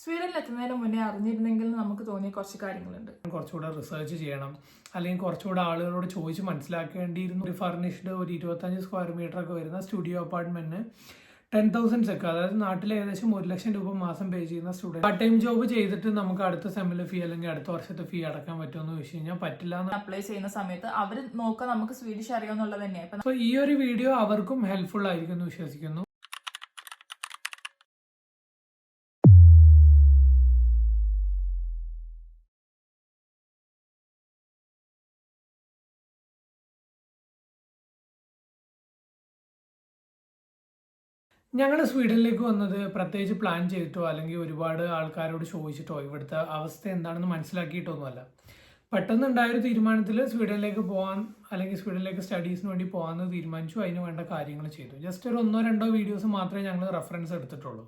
സ്വീഡനിലെത്തുന്നതിന് മുന്നേ അറിഞ്ഞിരുന്നെങ്കിൽ നമുക്ക് തോന്നിയ കുറച്ച് കാര്യങ്ങളുണ്ട്. കുറച്ചുകൂടെ റിസർച്ച് ചെയ്യണം, അല്ലെങ്കിൽ കുറച്ചുകൂടെ ആളുകളോട് ചോദിച്ച് മനസ്സിലാക്കേണ്ടിയിരുന്നു. ഒരു ഫർണിഷ്ഡ് ഒരു 25 സ്ക്വയർ മീറ്റർ ഒക്കെ വരുന്ന സ്റ്റുഡിയോ അപ്പാർട്ട്മെന്റിന് 10,000 ഒക്കെ, അതായത് നാട്ടിൽ ഏകദേശം 1 ലക്ഷം രൂപ മാസം പേ ചെയ്യുന്ന സ്റ്റുഡൻറ് പാർട്ട് ടൈം ജോബ് ചെയ്തിട്ട് നമുക്ക് അടുത്ത സെമ്മിലെ ഫീ അല്ലെങ്കിൽ അടുത്ത വർഷത്തെ ഫീ അടക്കാൻ പറ്റുമെന്ന് ചോദിച്ചു കഴിഞ്ഞാൽ പറ്റില്ല. അപ്ലൈ ചെയ്യുന്ന സമയത്ത് അവർ നോക്കാൻ നമുക്ക് സ്വീഡിഷ് അറിയാമെന്നുള്ളത് തന്നെയാണ്. അപ്പോൾ ഈ ഒരു വീഡിയോ അവർക്കും ഹെൽപ്ഫുൾ ആയിരിക്കും എന്ന് വിശ്വസിക്കുന്നു. ഞങ്ങൾ സ്വീഡനിലേക്ക് വന്നത് പ്രത്യേകിച്ച് പ്ലാൻ ചെയ്തിട്ടോ അല്ലെങ്കിൽ ഒരുപാട് ആൾക്കാരോട് ചോദിച്ചിട്ടോ ഇവിടുത്തെ അവസ്ഥ എന്താണെന്ന് മനസ്സിലാക്കിയിട്ടൊന്നുമല്ല. പെട്ടെന്നുണ്ടായൊരു തീരുമാനത്തിൽ സ്വീഡനിലേക്ക് പോകാൻ അല്ലെങ്കിൽ സ്വീഡനിലേക്ക് സ്റ്റഡീസിന് വേണ്ടി പോകാമെന്ന് തീരുമാനിച്ചു. അതിന് വേണ്ട കാര്യങ്ങൾ ചെയ്തു. ജസ്റ്റ് ഒരു 1-2 വീഡിയോസ് മാത്രമേ ഞങ്ങൾ റെഫറൻസ് എടുത്തിട്ടുള്ളൂ.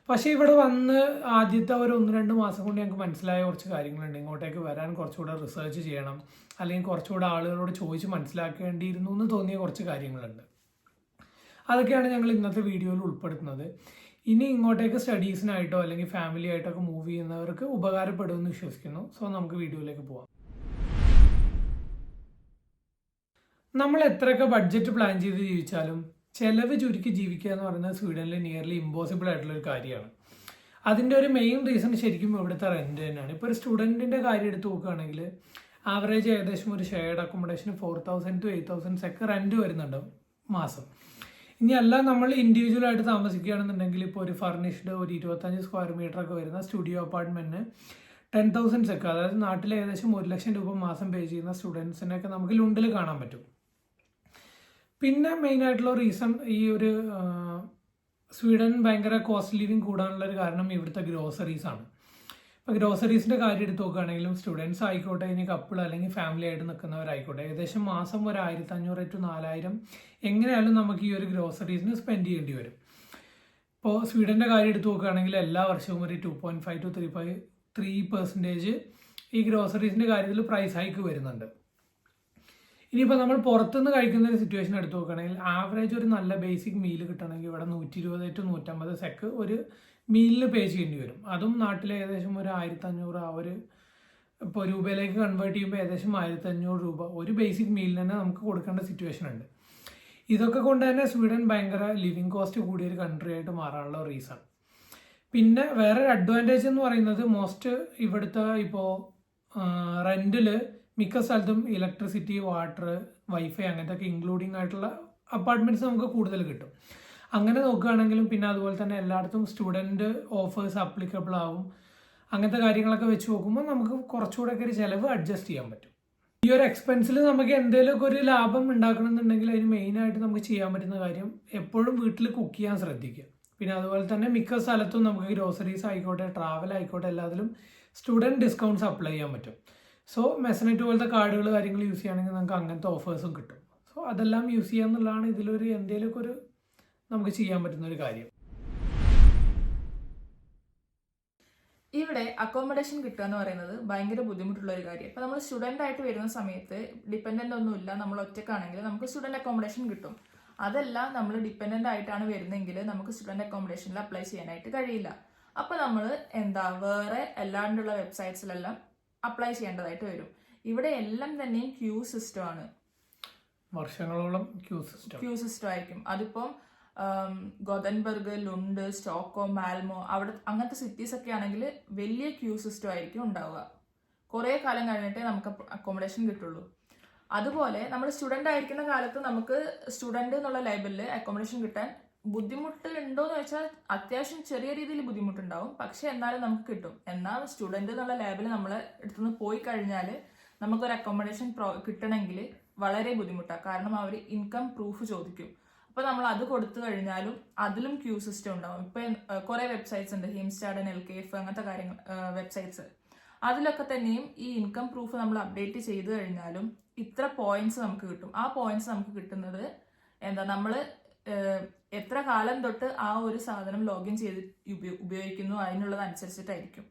പക്ഷേ ഇവിടെ വന്ന് ആദ്യത്തെ ഒരു 1-2 മാസം കൊണ്ട് ഞങ്ങൾക്ക് മനസ്സിലായ കുറച്ച് കാര്യങ്ങളുണ്ട്. ഇങ്ങോട്ടേക്ക് വരാൻ കുറച്ചുകൂടെ റിസർച്ച് ചെയ്യണം, അല്ലെങ്കിൽ കുറച്ചുകൂടെ ആളുകളോട് ചോദിച്ച് മനസ്സിലാക്കേണ്ടിയിരുന്നു എന്ന് തോന്നിയ കുറച്ച് കാര്യങ്ങളുണ്ട്. അതൊക്കെയാണ് ഞങ്ങൾ ഇന്നത്തെ വീഡിയോയിൽ ഉൾപ്പെടുത്തുന്നത്. ഇനി ഇങ്ങോട്ടേക്ക് സ്റ്റഡീസിനായിട്ടോ അല്ലെങ്കിൽ ഫാമിലി ആയിട്ടൊക്കെ മൂവ് ചെയ്യുന്നവർക്ക് ഉപകാരപ്പെടുമെന്ന് വിശ്വസിക്കുന്നു. സോ നമുക്ക് വീഡിയോയിലേക്ക് പോവാം. നമ്മൾ എത്രയൊക്കെ ബഡ്ജറ്റ് പ്ലാൻ ചെയ്ത് ജീവിച്ചാലും ചെലവ് ചുരുക്കി ജീവിക്കുക എന്ന് പറയുന്നത് സ്വീഡനിൽ നിയർലി ഇമ്പോസിബിൾ ആയിട്ടുള്ളൊരു കാര്യമാണ്. അതിൻ്റെ ഒരു മെയിൻ റീസൺ ശരിക്കും ഇവിടുത്തെ റെൻറ്റ് തന്നെയാണ്. ഇപ്പോൾ ഒരു സ്റ്റുഡൻറ്റിൻ്റെ കാര്യം എടുത്ത് നോക്കുകയാണെങ്കിൽ ആവറേജ് ഏകദേശം ഒരു ഷെയർഡ് അക്കോമഡേഷന് 4,000 to 8,000 ഒക്കെ റെൻറ്റ് വരുന്നുണ്ട് മാസം. ഇനി അല്ല നമ്മൾ ഇൻഡിവിജ്വൽ ആയിട്ട് താമസിക്കുകയാണെന്നുണ്ടെങ്കിൽ ഇപ്പോൾ ഒരു ഫർണിഷ്ഡ് ഒരു 25 സ്ക്വയർ മീറ്റർ ഒക്കെ വരുന്ന സ്റ്റുഡിയോ അപ്പാർട്ട്മെന്റിന് 10,000 ഒക്കെ, അതായത് നാട്ടിൽ ഏകദേശം 1 ലക്ഷം രൂപ മാസം പേ ചെയ്യുന്ന സ്റ്റുഡൻസിനെയൊക്കെ നമുക്ക് ലുണ്ടിൽ കാണാൻ പറ്റും. പിന്നെ മെയിൻ ആയിട്ടുള്ള റീസൺ ഈ ഒരു സ്വീഡൻ ഭയങ്കര കോസ്റ്റ് ലിവിങ് കൂടാനുള്ള ഒരു കാരണം ഇവിടുത്തെ ഗ്രോസറീസ് ആണ്. ഇപ്പോൾ ഗ്രോസറീസിൻ്റെ കാര്യം എടുത്ത് നോക്കുകയാണെങ്കിലും സ്റ്റുഡൻസ് ആയിക്കോട്ടെ, ഇനി കപ്പിൾ അല്ലെങ്കിൽ ഫാമിലി ആയിട്ട് നിൽക്കുന്നവരായിക്കോട്ടെ, ഏകദേശം മാസം ഒരു 1,500 to 4,000 എങ്ങനെയായാലും നമുക്ക് ഈ ഒരു ഗ്രോസറീസിന് സ്പെൻഡ് ചെയ്യേണ്ടി വരും. ഇപ്പോൾ സ്വീഡൻ്റെ കാര്യം എടുത്ത് നോക്കുകയാണെങ്കിൽ എല്ലാ വർഷവും ഒരു 2.5 to 3% ഈ ഗ്രോസറീസിൻ്റെ കാര്യത്തിൽ പ്രൈസ് ഹൈക്ക് വരുന്നുണ്ട്. ഇനിയിപ്പോൾ നമ്മൾ പുറത്തുനിന്ന് കഴിക്കുന്ന ഒരു സിറ്റുവേഷൻ എടുത്ത് നോക്കുകയാണെങ്കിൽ ആവറേജ് ഒരു നല്ല ബേസിക് മീൽ കിട്ടണമെങ്കിൽ ഇവിടെ 120 to 150 സെക്ക് ഒരു മീലിന് പേ ചെയ്യേണ്ടി വരും. അതും നാട്ടിൽ ഏകദേശം ഒരു 1,500 ആ ഒരു ഇപ്പോൾ രൂപയിലേക്ക് കൺവേർട്ട് ചെയ്യുമ്പോൾ ഏകദേശം 1,500 രൂപ ഒരു ബേസിക് മീലിന് തന്നെ നമുക്ക് കൊടുക്കേണ്ട സിറ്റുവേഷൻ ഉണ്ട്. ഇതൊക്കെ കൊണ്ട് തന്നെ സ്വീഡൻ ഭയങ്കര ലിവിങ് കോസ്റ്റ് കൂടിയൊരു കൺട്രി ആയിട്ട് മാറാനുള്ള റീസൺ. പിന്നെ വേറൊരു അഡ്വാൻറ്റേജ് എന്ന് പറയുന്നത് ഇവിടുത്തെ ഇപ്പോൾ റെൻറ്റിൽ മിക്ക സ്ഥലത്തും ഇലക്ട്രിസിറ്റി, വാട്ടർ, വൈഫൈ അങ്ങനത്തെ ഒക്കെ ഇൻക്ലൂഡിങ് ആയിട്ടുള്ള അപ്പാർട്ട്മെന്റ്സ് നമുക്ക് കൂടുതൽ കിട്ടും. അങ്ങനെ നോക്കുകയാണെങ്കിലും പിന്നെ അതുപോലെ തന്നെ എല്ലായിടത്തും സ്റ്റുഡൻറ്റ് ഓഫേഴ്സ് അപ്ലിക്കബിൾ ആവും. അങ്ങനത്തെ കാര്യങ്ങളൊക്കെ വെച്ച് നോക്കുമ്പോൾ നമുക്ക് കുറച്ചുകൂടെ ഒക്കെ ഒരു ചിലവ് അഡ്ജസ്റ്റ് ചെയ്യാൻ പറ്റും. ഈ ഒരു എക്സ്പെൻസിൽ നമുക്ക് എന്തെങ്കിലുമൊക്കെ ഒരു ലാഭം ഉണ്ടാക്കണമെന്നുണ്ടെങ്കിൽ അതിന് മെയിനായിട്ട് നമുക്ക് ചെയ്യാൻ പറ്റുന്ന കാര്യം എപ്പോഴും വീട്ടിൽ കുക്ക് ചെയ്യാൻ ശ്രദ്ധിക്കുക. പിന്നെ അതുപോലെ തന്നെ മിക്ക സ്ഥലത്തും നമുക്ക് ഗ്രോസറീസ് ആയിക്കോട്ടെ, ട്രാവൽ ആയിക്കോട്ടെ, എല്ലാത്തിലും സ്റ്റുഡൻറ്റ് ഡിസ്കൗണ്ട്സ് അപ്ലൈ ചെയ്യാൻ പറ്റും. സോ മെസനെറ്റ് പോലത്തെ കാർഡുകൾ കാര്യങ്ങൾ യൂസ് ചെയ്യുകയാണെങ്കിൽ നമുക്ക് അങ്ങനത്തെ ഓഫേഴ്സും കിട്ടും. സോ അതെല്ലാം യൂസ് ചെയ്യുക എന്നുള്ളതാണ് ഇതിലൊരു എന്തെങ്കിലുമൊക്കെ ഒരു നമുക്ക് ചെയ്യാൻ പറ്റുന്ന ഒരു കാര്യം. ഇവിടെ അക്കോമഡേഷൻ കിട്ടുക എന്ന് പറയുന്നത് ഭയങ്കര ബുദ്ധിമുട്ടുള്ള ഒരു കാര്യം. ഇപ്പൊ നമ്മൾ സ്റ്റുഡന്റ് ആയിട്ട് വരുന്ന സമയത്ത് ഡിപ്പെൻഡന്റ് ഒന്നുമില്ല, നമ്മൾ ഒറ്റക്കാണെങ്കിൽ നമുക്ക് സ്റ്റുഡന്റ് അക്കോമഡേഷൻ കിട്ടും. അതല്ല, നമ്മൾ ഡിപ്പെൻഡന്റ് ആയിട്ടാണ് വരുന്നെങ്കിൽ നമുക്ക് സ്റ്റുഡന്റ് അക്കോമഡേഷനിൽ അപ്ലൈ ചെയ്യാനായിട്ട് കഴിയില്ല. അപ്പൊ നമ്മൾ വേറെ എല്ലാണ്ടുള്ള വെബ്സൈറ്റ്സിലെല്ലാം അപ്ലൈ ചെയ്യേണ്ടതായിട്ട് വരും. ഇവിടെ എല്ലാം തന്നെയും ക്യൂ സിസ്റ്റം ആണ്, വർഷങ്ങളോളം ക്യൂ സിസ്റ്റം ആയിരിക്കും. അതിപ്പം ഗോതൻബർഗ്, ലുണ്ട്, സ്റ്റോക്കോ, മാൽമോ അവിടെ അങ്ങനത്തെ സിറ്റീസ് ഒക്കെ ആണെങ്കിൽ വലിയ ക്യൂ സിസ്റ്റം ആയിരിക്കും ഉണ്ടാവുക. കുറേ കാലം കഴിഞ്ഞിട്ടേ നമുക്ക് അക്കോമഡേഷൻ കിട്ടുള്ളൂ. അതുപോലെ നമ്മൾ സ്റ്റുഡന്റ് ആയിരിക്കുന്ന കാലത്ത് നമുക്ക് സ്റ്റുഡന്റ് എന്നുള്ള ലേബലിൽ അക്കോമഡേഷൻ കിട്ടാൻ ബുദ്ധിമുട്ട് ഉണ്ടോയെന്ന് വെച്ചാൽ അത്യാവശ്യം ചെറിയ രീതിയിൽ ബുദ്ധിമുട്ടുണ്ടാവും. പക്ഷെ എന്നാലും നമുക്ക് കിട്ടും. എന്നാൽ സ്റ്റുഡന്റ് എന്നുള്ള ലേബിൽ നമ്മളെ അടുത്തുനിന്ന് പോയി കഴിഞ്ഞാൽ നമുക്കൊരു അക്കോമഡേഷൻ കിട്ടണമെങ്കിൽ വളരെ ബുദ്ധിമുട്ടാണ്. കാരണം അവർ ഇൻകം പ്രൂഫ് ചോദിക്കും. അപ്പോൾ നമ്മൾ അത് കൊടുത്തു കഴിഞ്ഞാലും അതിലും ക്യൂ സിസ്റ്റം ഉണ്ടാവും. ഇപ്പം കുറേ വെബ്സൈറ്റ്സ് ഉണ്ട്, ഹിംസ്റ്റാഡ്, എൽകെഎഫ് അങ്ങനത്തെ കാര്യങ്ങൾ വെബ്സൈറ്റ്സ്. അതിലൊക്കെ തന്നെയും ഈ ഇൻകം പ്രൂഫ് നമ്മൾ അപ്ഡേറ്റ് ചെയ്ത് കഴിഞ്ഞാലും ഇത്ര പോയിന്റ്സ് നമുക്ക് കിട്ടും. ആ പോയിന്റ്സ് നമുക്ക് കിട്ടുന്നത് നമ്മൾ എത്ര കാലം തൊട്ട് ആ ഒരു സാധനം ലോഗിൻ ചെയ്ത് ഉപയോഗിക്കുന്നു അതിനുള്ളതനുസരിച്ചിട്ടായിരിക്കും.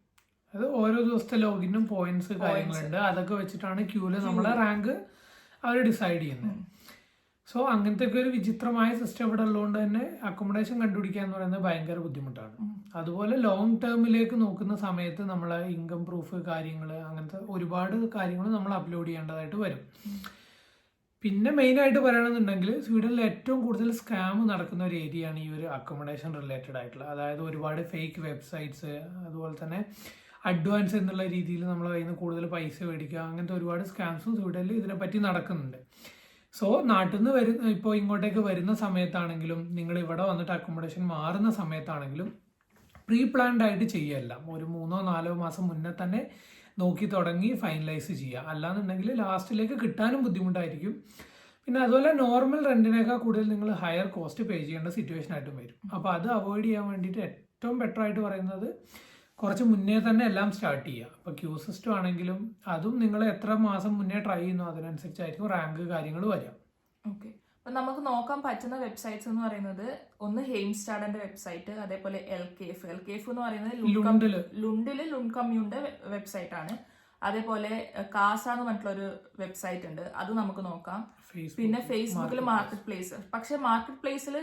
അത് ഓരോ ദിവസത്തെ ലോഗിനും പോയിന്റ്സ് കാര്യങ്ങളുണ്ട്. അതൊക്കെ വെച്ചിട്ടാണ് ക്യൂല് നമ്മളെ റാങ്ക് അവർ ഡിസൈഡ് ചെയ്യുന്നത്. സോ അങ്ങനത്തെ ഒക്കെ ഒരു വിചിത്രമായ സിസ്റ്റം ഇവിടെ ഉള്ളതുകൊണ്ട് തന്നെ അക്കോമഡേഷൻ കണ്ടുപിടിക്കുക എന്ന് പറയുന്നത് ഭയങ്കര ബുദ്ധിമുട്ടാണ്. അതുപോലെ ലോങ് ടേമിലേക്ക് നോക്കുന്ന സമയത്ത് നമ്മളെ ഇൻകം പ്രൂഫ് കാര്യങ്ങൾ അങ്ങനത്തെ ഒരുപാട് കാര്യങ്ങൾ നമ്മൾ അപ്ലോഡ് ചെയ്യേണ്ടതായിട്ട് വരും. പിന്നെ മെയിനായിട്ട് പറയുകയാണെന്നുണ്ടെങ്കിൽ സ്വീഡനിൽ ഏറ്റവും കൂടുതൽ സ്കാം നടക്കുന്ന ഒരു ഏരിയയാണ് ഈ ഒരു അക്കോമഡേഷൻ റിലേറ്റഡ് ആയിട്ടുള്ള. അതായത് ഒരുപാട് ഫേക്ക് വെബ്സൈറ്റ്സ്, അതുപോലെ തന്നെ അഡ്വാൻസ് എന്നുള്ള രീതിയിൽ നമ്മളെ കയ്യിൽ നിന്ന് കൂടുതൽ പൈസ മേടിക്കുക, അങ്ങനത്തെ ഒരുപാട് സ്കാംസും സ്വീഡനിൽ ഇതിനെപ്പറ്റി നടക്കുന്നുണ്ട്. സോ നാട്ടിൽ നിന്ന് ഇപ്പോൾ ഇങ്ങോട്ടേക്ക് വരുന്ന സമയത്താണെങ്കിലും നിങ്ങൾ ഇവിടെ വന്നിട്ട് അക്കോമഡേഷൻ മാറുന്ന സമയത്താണെങ്കിലും പ്രീ പ്ലാൻഡ് ആയിട്ട് ചെയ്യുകയല്ല. ഒരു 3-4 മാസം മുന്നേ തന്നെ നോക്കി തുടങ്ങി ഫൈനലൈസ് ചെയ്യുക. അല്ലാന്നുണ്ടെങ്കിൽ ലാസ്റ്റിലേക്ക് കിട്ടാനും ബുദ്ധിമുട്ടായിരിക്കും. പിന്നെ അതുപോലെ നോർമൽ റെന്റിനേക്കാൾ കൂടുതൽ നിങ്ങൾ ഹയർ കോസ്റ്റ് പേ ചെയ്യേണ്ട സിറ്റുവേഷൻ ആയിട്ടും വരും. അപ്പോൾ അത് അവോയ്ഡ് ചെയ്യാൻ വേണ്ടിയിട്ട് ഏറ്റവും ബെറ്റർ ആയിട്ട് പറയുന്നത് കുറച്ച് മുന്നേ തന്നെ എല്ലാം സ്റ്റാർട്ട് ചെയ്യുക. ഇപ്പോൾ ക്യൂ സിസ്റ്റം ആണെങ്കിലും അതും നിങ്ങൾ എത്ര മാസം മുന്നേ ട്രൈ ചെയ്യുന്നു അതിനനുസരിച്ചായിരിക്കും റാങ്ക് കാര്യങ്ങൾ വരിക. ഓക്കെ, അപ്പം നമുക്ക് നോക്കാൻ പറ്റുന്ന വെബ്സൈറ്റ്സ് എന്ന് പറയുന്നത് ഒന്ന് ഹെയിംസ്റ്റാഡിന്റെ വെബ്സൈറ്റ്, അതേപോലെ എൽകേഫ് എന്ന് പറയുന്നത് ലുണ്ടില് ലുണ്ട് കമ്മ്യൂണിന്റെ വെബ്സൈറ്റ് ആണ്. അതേപോലെ കാസ എന്ന് പറഞ്ഞിട്ടുള്ളൊരു വെബ്സൈറ്റ് ഉണ്ട്, അത് നമുക്ക് നോക്കാം. പിന്നെ ഫേസ്ബുക്കിൽ മാർക്കറ്റ് പ്ലേസ്, പക്ഷെ മാർക്കറ്റ് പ്ലേസിൽ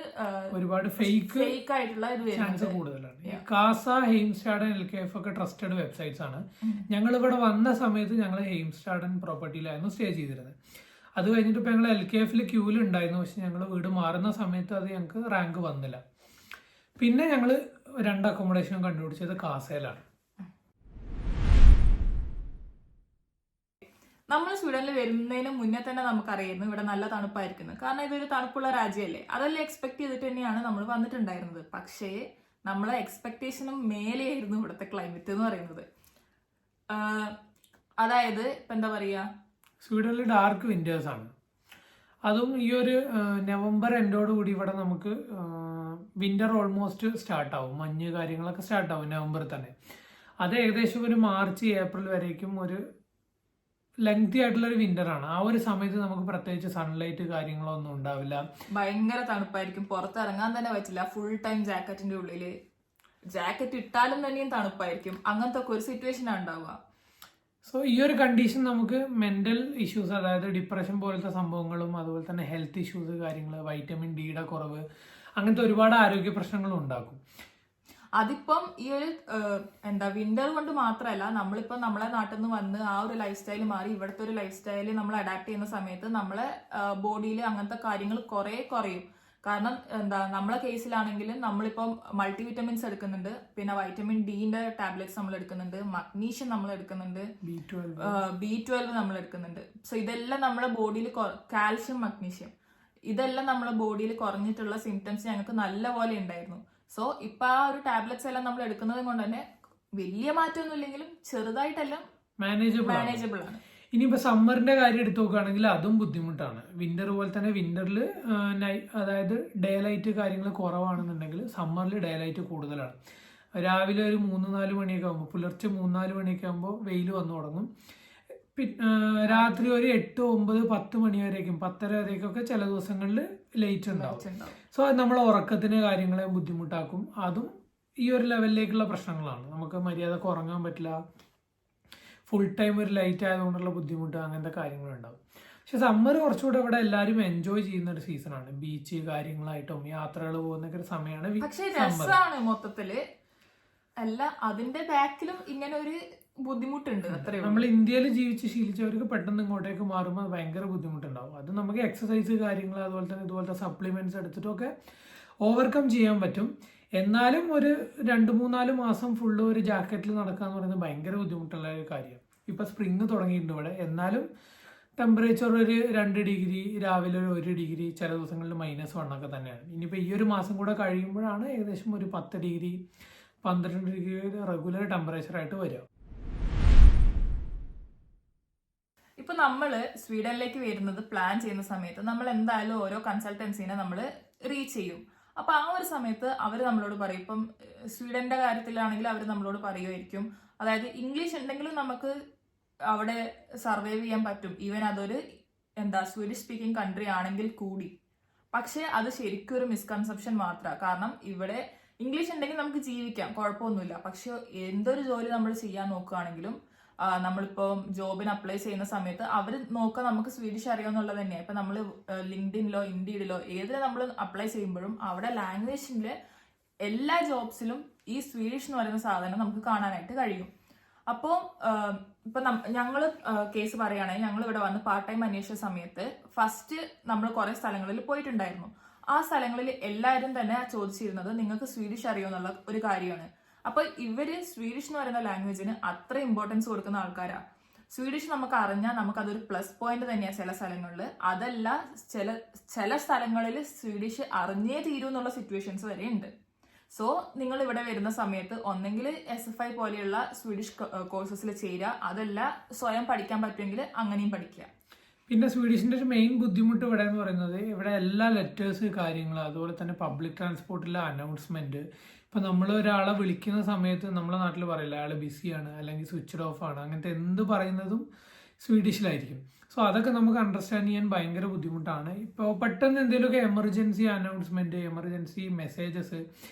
ഒരുപാട് ഫേക്ക് ആയിട്ടുള്ള ചാൻസ് കൂടുതലാണ്. കാസ, ഹെയിംസ്റ്റാഡൻ, എൽകേഫ് ഒക്കെ ട്രസ്റ്റഡ് വെബ്സൈറ്റ്സ് ആണ്. ഞങ്ങൾ ഇവിടെ വന്ന സമയത്ത് ഞങ്ങൾ ഹെയിംസ്റ്റാഡൻ പ്രോപ്പർട്ടിയിലായിരുന്നു സ്റ്റേ ചെയ്തിരുന്നത്. അത് കഴിഞ്ഞിട്ട് ഇപ്പൊ ഞങ്ങൾ എൽകേഎഫിൽ ക്യൂവിൽ ഉണ്ടായിരുന്നു. പക്ഷെ ഞങ്ങൾ വീട് മാറുന്ന സമയത്ത് അത് ഞങ്ങൾക്ക് റാങ്ക് വന്നില്ല. പിന്നെ ഞങ്ങൾ 2 അക്കോമഡേഷനും കണ്ടുപിടിച്ചത് കാസയിലാണ്. നമ്മൾ സ്വീഡനിൽ വരുന്നതിന് മുന്നേ തന്നെ നമുക്കറിയായിരുന്നു ഇവിടെ നല്ല തണുപ്പായിരിക്കുന്നത്. കാരണം ഇതൊരു തണുപ്പുള്ള രാജ്യമല്ലേ, അതെല്ലാം എക്സ്പെക്ട് ചെയ്തിട്ട് തന്നെയാണ് നമ്മൾ വന്നിട്ടുണ്ടായിരുന്നത്. പക്ഷേ നമ്മളെ എക്സ്പെക്ടേഷനും മേലെയായിരുന്നു ഇവിടുത്തെ ക്ലൈമറ്റ് എന്ന് പറയുന്നത്. അതായത് ഇപ്പം എന്താ പറയുക, സ്വീഡനിൽ ഡാർക്ക് വിന്റേഴ്സ് ആണ്. അതും ഈ ഒരു നവംബർ എൻഡോട് കൂടി ഇവിടെ നമുക്ക് വിന്റർ ഓൾമോസ്റ്റ് സ്റ്റാർട്ടാവും. മഞ്ഞ് കാര്യങ്ങളൊക്കെ സ്റ്റാർട്ടാവും നവംബറിൽ തന്നെ. അത് ഏകദേശം ഒരു മാർച്ച് ഏപ്രിൽ വരേക്കും ഒരു ലെങ്തി ആയിട്ടുള്ള ഒരു വിന്റർ ആണ്. ആ ഒരു സമയത്ത് നമുക്ക് പ്രത്യേകിച്ച് സൺലൈറ്റ് കാര്യങ്ങളോ ഒന്നും ഉണ്ടാവില്ല. ഭയങ്കര തണുപ്പായിരിക്കും, പുറത്തിറങ്ങാൻ തന്നെ പറ്റില്ല. ഫുൾ ടൈം ജാക്കറ്റിന്റെ ഉള്ളില്, ജാക്കറ്റ് ഇട്ടാലും തന്നെയും തണുപ്പായിരിക്കും. അങ്ങനത്തെ ഒക്കെ ഒരു സിറ്റുവേഷൻ ഉണ്ടാവുക. സോ ഈ ഒരു കണ്ടീഷൻ നമുക്ക് മെന്റൽ ഇഷ്യൂസ്, അതായത് ഡിപ്രഷൻ പോലത്തെ സംഭവങ്ങളും അതുപോലെ തന്നെ ഹെൽത്ത് ഇഷ്യൂസ് കാര്യങ്ങൾ, വൈറ്റമിൻ ഡിയുടെ കുറവ്, അങ്ങനത്തെ ഒരുപാട് ആരോഗ്യ പ്രശ്നങ്ങളും ഉണ്ടാക്കും. അതിപ്പം ഈ ഒരു വിന്റർ കൊണ്ട് മാത്രമല്ല, നമ്മളിപ്പം നമ്മളെ നാട്ടിൽ നിന്ന് വന്ന് ആ ഒരു ലൈഫ് സ്റ്റൈൽ മാറി ഇവിടുത്തെ ഒരു ലൈഫ് സ്റ്റൈൽ നമ്മൾ അഡാപ്റ്റ് ചെയ്യുന്ന സമയത്ത് നമ്മളെ ബോഡിയിൽ അങ്ങനത്തെ കാര്യങ്ങൾ കുറയും. കാരണം നമ്മളെ കേസിലാണെങ്കിൽ നമ്മളിപ്പം മൾട്ടി വിറ്റമിൻസ് എടുക്കുന്നുണ്ട്, പിന്നെ വൈറ്റമിൻ ഡിന്റെ ടാബ്ലറ്റ്സ് നമ്മൾ എടുക്കുന്നുണ്ട്, മഗ്നീഷ്യം നമ്മൾ എടുക്കുന്നുണ്ട്, B12 നമ്മൾ എടുക്കുന്നുണ്ട്. സോ ഇതെല്ലാം നമ്മളെ ബോഡിയിൽ കാൽഷ്യം, മഗ്നീഷ്യം ഇതെല്ലാം നമ്മളെ ബോഡിയിൽ കുറഞ്ഞിട്ടുള്ള സിംറ്റംസ് ഞങ്ങൾക്ക് നല്ലപോലെ ഉണ്ടായിരുന്നു. സോ ഇപ്പൊ ആ ഒരു ടാബ്ലറ്റ്സ് എല്ലാം നമ്മൾ എടുക്കുന്നത് കൊണ്ട് തന്നെ വലിയ മാറ്റമൊന്നും ഇല്ലെങ്കിലും ചെറുതായിട്ടെല്ലാം മാനേജബിൾ ആണ്. ഇനിയിപ്പോൾ സമ്മറിന്റെ കാര്യം എടുത്തു നോക്കുകയാണെങ്കിൽ അതും ബുദ്ധിമുട്ടാണ്. വിന്റർ പോലെ തന്നെ വിന്ററിൽ അതായത് ഡേ ലൈറ്റ് കാര്യങ്ങൾ കുറവാണെന്നുണ്ടെങ്കിൽ സമ്മറിൽ ഡേ ലൈറ്റ് കൂടുതലാണ്. രാവിലെ ഒരു 3-4 മണിയൊക്കെ ആകുമ്പോൾ, പുലർച്ചെ 3-4 മണിയൊക്കെ ആകുമ്പോൾ വെയിൽ വന്നു തുടങ്ങും. രാത്രി ഒരു 8-9-10 മണി വരേക്കും, 10:30 വരേക്കൊക്കെ ചില ദിവസങ്ങളിൽ ലൈറ്റ് ഉണ്ടാവും. സോ അത് നമ്മളെ ഉറക്കത്തിന് കാര്യങ്ങളെ ബുദ്ധിമുട്ടാക്കും. അതും ഈ ഒരു ലെവലിലേക്കുള്ള പ്രശ്നങ്ങളാണ്. നമുക്ക് മര്യാദക്ക് ഉറങ്ങാൻ പറ്റില്ല, ഫുൾ ടൈം ഒരു ലൈറ്റ് ആയതുകൊണ്ടുള്ള ബുദ്ധിമുട്ട്, അങ്ങനത്തെ കാര്യങ്ങളുണ്ടാവും. പക്ഷെ സമ്മർ കുറച്ചുകൂടെ ഇവിടെ എല്ലാവരും എൻജോയ് ചെയ്യുന്ന ഒരു സീസണാണ്. ബീച്ച് കാര്യങ്ങളായിട്ടും യാത്രകൾ പോകുന്നൊക്കെ ഒരു സമയമാണ്. പക്ഷെ രസമാണ് മൊത്തത്തില്. അല്ല, അതിന്റെ ബാക്കിലും ഇങ്ങനെ ഒരു ബുദ്ധിമുട്ടുണ്ട്. അത്രയും നമ്മൾ ഇന്ത്യയിൽ ജീവിച്ച് ശീലിച്ചവർക്ക് പെട്ടെന്ന് ഇങ്ങോട്ടേക്ക് മാറുമ്പോൾ ഭയങ്കര ബുദ്ധിമുട്ടുണ്ടാവും. അത് നമുക്ക് എക്സസൈസ് കാര്യങ്ങൾ അതുപോലെ തന്നെ ഇതുപോലത്തെ സപ്ലിമെന്റ്സ് എടുത്തിട്ടൊക്കെ ഓവർകം ചെയ്യാൻ പറ്റും. എന്നാലും ഒരു 2-3-4 മാസം ഫുള്ള് ഒരു ജാക്കറ്റിൽ നടക്കുക എന്ന് പറയുന്നത് ഭയങ്കര ബുദ്ധിമുട്ടുള്ള ഒരു കാര്യമാണ്. ഇപ്പൊ സ്പ്രിങ് തുടങ്ങിയിട്ടുണ്ട് ഇവിടെ. എന്നാലും ടെമ്പറേച്ചർ ഒരു 2 ഡിഗ്രി, രാവിലെ ഒരു 1 ഡിഗ്രി, ചില ദിവസങ്ങളിൽ -1 ഒക്കെ തന്നെയാണ്. ഇനിയിപ്പോൾ ഈ ഒരു മാസം കൂടെ കഴിയുമ്പോഴാണ് ഏകദേശം ഒരു 10 ഡിഗ്രി 12 ഡിഗ്രി റെഗുലർ ടെമ്പറേച്ചർ ആയിട്ട് വരിക. ഇപ്പൊ നമ്മള് സ്വീഡനിലേക്ക് വരുന്നത് പ്ലാൻ ചെയ്യുന്ന സമയത്ത് നമ്മൾ എന്തായാലും ഓരോ കൺസൾട്ടൻസിനെ നമ്മൾ റീച്ച് ചെയ്യും. അപ്പൊ ആ ഒരു സമയത്ത് അവർ നമ്മളോട് പറയും, ഇപ്പം സ്വീഡന്റെ കാര്യത്തിലാണെങ്കിൽ അവർ നമ്മളോട് പറയുമായിരിക്കും, അതായത് ഇംഗ്ലീഷ് ഉണ്ടെങ്കിലും നമുക്ക് അവിടെ സർവൈവ് ചെയ്യാൻ പറ്റും, ഈവൻ അതൊരു സ്വീഡിഷ് സ്പീക്കിംഗ് കൺട്രി ആണെങ്കിൽ കൂടി. പക്ഷെ അത് ശരിക്കും ഒരു മിസ്കൺസെപ്ഷൻ മാത്രമാണ്. കാരണം ഇവിടെ ഇംഗ്ലീഷ് ഉണ്ടെങ്കിൽ നമുക്ക് ജീവിക്കാം, കുഴപ്പമൊന്നുമില്ല. പക്ഷെ എന്തൊരു ജോലി നമ്മൾ ചെയ്യാൻ നോക്കുകയാണെങ്കിലും നമ്മളിപ്പോൾ ജോബിന് അപ്ലൈ ചെയ്യുന്ന സമയത്ത് അവർ നോക്കുക നമുക്ക് സ്വീഡിഷ് അറിയാമെന്നുള്ളത് തന്നെയാണ്. ഇപ്പം നമ്മൾ ലിങ്ക്ഡിനിലോ ഇൻഡീഡിലോ ഏതിൽ നമ്മൾ അപ്ലൈ ചെയ്യുമ്പോഴും അവിടെ ലാംഗ്വേജിൽ എല്ലാ ജോബ്സിലും ഈ സ്വീഡിഷ് എന്ന് പറയുന്ന സാധനം നമുക്ക് കാണാനായിട്ട് കഴിയും. അപ്പോൾ ഇപ്പൊ ഞങ്ങൾ കേസ് പറയുകയാണെങ്കിൽ ഞങ്ങൾ ഇവിടെ വന്ന് പാർട്ട് ടൈം അന്വേഷിച്ച സമയത്ത് ഫസ്റ്റ് നമ്മൾ കുറെ സ്ഥലങ്ങളിൽ പോയിട്ടുണ്ടായിരുന്നു. ആ സ്ഥലങ്ങളിൽ എല്ലാവരും തന്നെ ചോദിച്ചിരുന്നത് നിങ്ങൾക്ക് സ്വീഡിഷ് അറിയോ എന്നുള്ള ഒരു കാര്യമാണ്. അപ്പൊ ഇവര് സ്വീഡിഷ് എന്ന് പറയുന്ന ലാംഗ്വേജിന് അത്ര ഇമ്പോർട്ടൻസ് കൊടുക്കുന്ന ആൾക്കാരാ. സ്വീഡിഷ് നമുക്ക് അറിഞ്ഞാൽ നമുക്ക് അതൊരു പ്ലസ് പോയിന്റ് തന്നെയാണ് ചില സ്ഥലങ്ങളിൽ. അതല്ല ചില സ്ഥലങ്ങളിൽ സ്വീഡിഷ് അറിഞ്ഞേ തീരൂ എന്നുള്ള സിറ്റുവേഷൻസ് വരെ ഉണ്ട്. സോ നിങ്ങൾ ഇവിടെ വരുന്ന സമയത്ത് ഒന്നെങ്കിൽ SFI പോലെയുള്ള സ്വീഡിഷ് കോഴ്സസിൽ ചേരുക, അതല്ല സ്വയം പഠിക്കാൻ പറ്റുമെങ്കിൽ അങ്ങനെയും പഠിക്കുക. പിന്നെ സ്വീഡിഷിന്റെ ഒരു മെയിൻ ബുദ്ധിമുട്ട് ഇവിടെ എന്ന് പറയുന്നത് ഇവിടെ എല്ലാ ലെറ്റേഴ്സ് കാര്യങ്ങൾ, അതുപോലെ തന്നെ പബ്ലിക് ട്രാൻസ്പോർട്ടിലെ അനൗൺസ്മെന്റ്. ഇപ്പൊ നമ്മൾ ഒരാളെ വിളിക്കുന്ന സമയത്ത് നമ്മളെ നാട്ടിൽ പറയില്ല അയാൾ ബിസിയാണ് അല്ലെങ്കിൽ സ്വിച്ച്ഡ് ഓഫ് ആണ്, അങ്ങനത്തെ എന്ത് പറയുന്നതും സ്വീഡിഷിലായിരിക്കും. സോ അതൊക്കെ നമുക്ക് അണ്ടർസ്റ്റാൻഡ് ചെയ്യാൻ ഭയങ്കര ബുദ്ധിമുട്ടാണ്. ഇപ്പോൾ പെട്ടെന്ന് എന്തെങ്കിലുമൊക്കെ എമർജൻസി അനൗൺസ്മെന്റ്, എമർജൻസി മെസ്സേജസ്